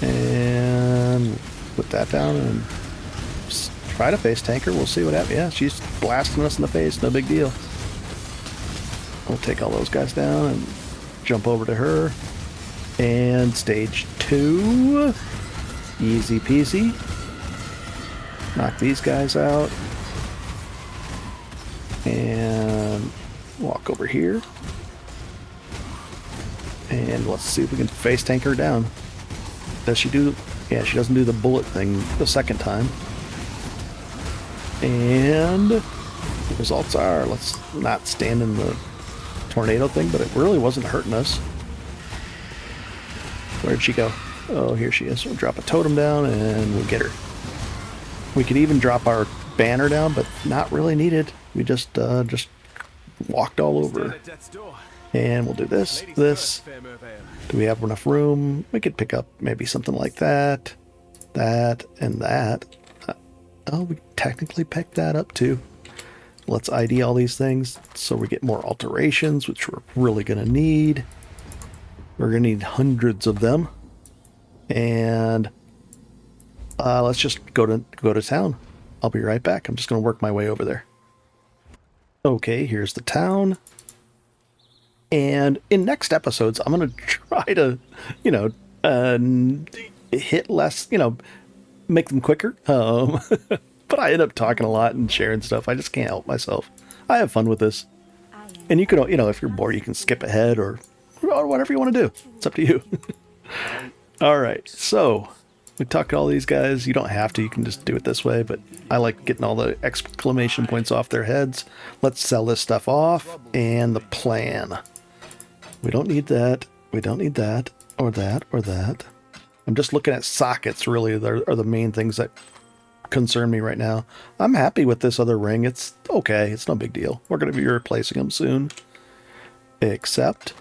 Speaker 1: And put that down and try to face tanker. We'll see what happens. Yeah, she's blasting us in the face. No big deal. We'll take all those guys down and jump over to her. And stage 2. Easy peasy. Knock these guys out. And walk over here. And let's see if we can face tank her down. Does she do... Yeah, she doesn't do the bullet thing the second time. And the results are... Let's not stand in the tornado thing, but it really wasn't hurting us. Where'd she go? Oh, here she is. We'll drop a totem down and we'll get her. We could even drop our banner down, but not really needed. We just walked all over her. And we'll do this, Do we have enough room? We could pick up maybe something like that, that, and that. Oh, we technically picked that up too. Let's ID all these things so we get more alterations, which we're really going to need. We're going to need hundreds of them. And let's just go to town. I'll be right back. I'm just going to work my way over there. Okay, here's the town. And in next episodes, I'm going to try to, hit less, make them quicker. But I end up talking a lot and sharing stuff. I just can't help myself. I have fun with this. And you can, if you're bored, you can skip ahead or whatever you want to do. It's up to you. All right. So we talked to all these guys. You don't have to. You can just do it this way. But I like getting all the exclamation points off their heads. Let's sell this stuff off. And the plan. We don't need that. We don't need that. Or that. Or that. I'm just looking at sockets, really, are the main things that concern me right now. I'm happy with this other ring. It's okay. It's no big deal. We're going to be replacing them soon. Except,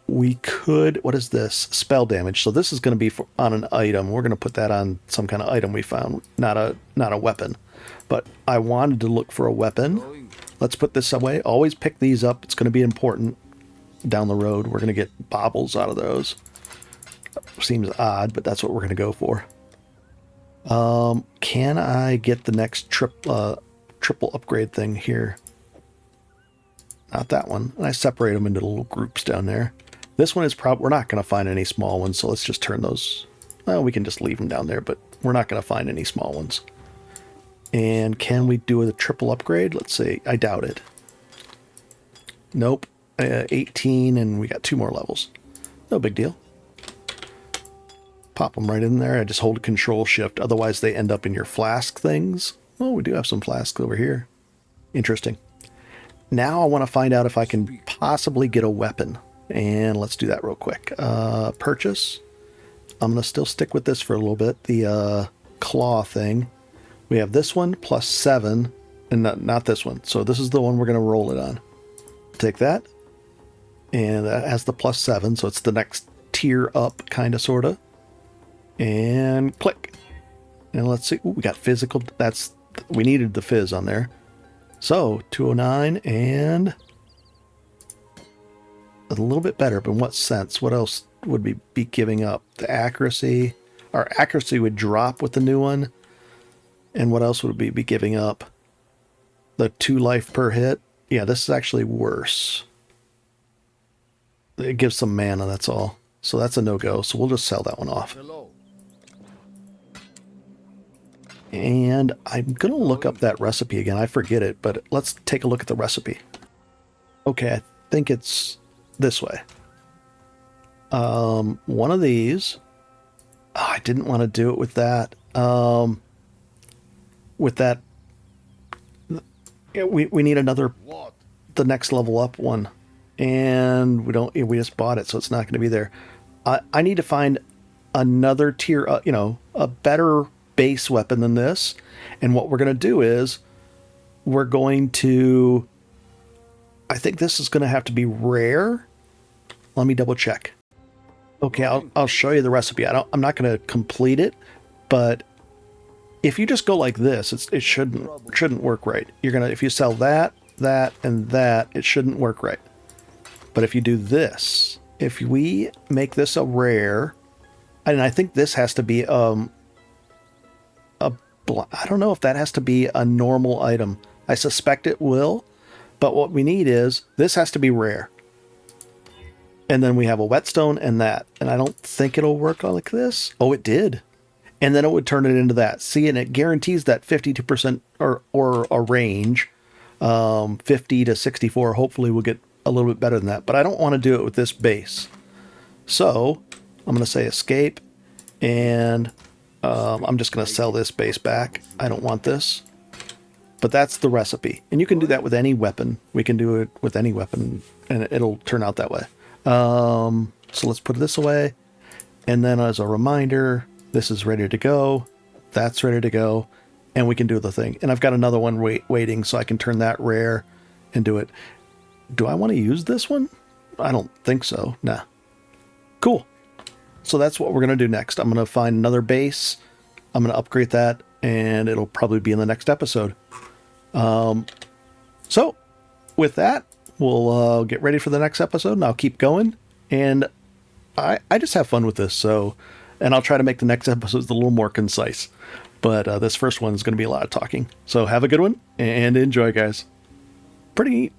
Speaker 1: we could, what is this? Spell damage. So this is going to be on an item. We're going to put that on some kind of item we found, not a weapon. But I wanted to look for a weapon. Let's put this away. Always pick these up. It's going to be important down the road. We're going to get baubles out of those. Seems odd, but that's what we're going to go for. Can I get the next triple upgrade thing here? Not that one. And I separate them into little groups down there. This one is we're not going to find any small ones, so let's just turn those. Well, we can just leave them down there, but we're not going to find any small ones. And can we do a triple upgrade? Let's see. I doubt it. Nope. 18, and we got 2 more levels. No big deal. Pop them right in there. I just hold Control Shift. Otherwise, they end up in your flask things. Oh, we do have some flasks over here. Interesting. Now I want to find out if I can possibly get a weapon. And let's do that real quick. Purchase. I'm going to still stick with this for a little bit. The claw thing. We have this one plus 7. And not this one. So this is the one we're going to roll it on. Take that. And that has the plus 7. So it's the next tier up, kind of, sort of. And click. And let's see. Ooh, we got physical. We needed the fizz on there. So 209 and a little bit better, but in what sense? What else would we be giving up? The accuracy. Our accuracy would drop with the new one. And what else would we be giving up? The 2 life per hit. Yeah, this is actually worse. It gives some mana, that's all. So that's a no-go. So we'll just sell that one off. And I'm going to look up that recipe again. I forget it, but let's take a look at the recipe. Okay, I think it's this way. One of these. Oh, I didn't want to do it with that. We need another, the next level up one. And we just bought it, so it's not going to be there. I need to find another tier, a better base weapon than this. And what we're going to do is we're going to, I think this is going to have to be rare. Let me double check. Okay, I'll show you the recipe. I'm not going to complete it, but if you just go like this, it shouldn't work right. If you sell that, and that, it shouldn't work right. But if you do this, if we make this a rare, and I think this has to be I don't know if that has to be a normal item. I suspect it will, but what we need is this has to be rare. And then we have a whetstone and that, and I don't think it'll work like this. Oh, it did. And then it would turn it into that. See, and it guarantees that 52% or a range, 50 to 64. Hopefully we'll get a little bit better than that, but I don't want to do it with this base. So I'm going to say escape, and I'm just going to sell this base back. I don't want this, but that's the recipe. And you can do that with any weapon. We can do it with any weapon, and it'll turn out that way. So let's put this away. And then as a reminder, this is ready to go. That's ready to go. And we can do the thing. And I've got another one waiting, so I can turn that rare and do it. Do I want to use this one? I don't think so. Nah. Cool. So that's what we're going to do next. I'm going to find another base. I'm going to upgrade that, and it'll probably be in the next episode. So with that, we'll get ready for the next episode, and I'll keep going. And I just have fun with this, so, and I'll try to make the next episodes a little more concise. But this first one is going to be a lot of talking. So have a good one, and enjoy, guys. Pretty neat.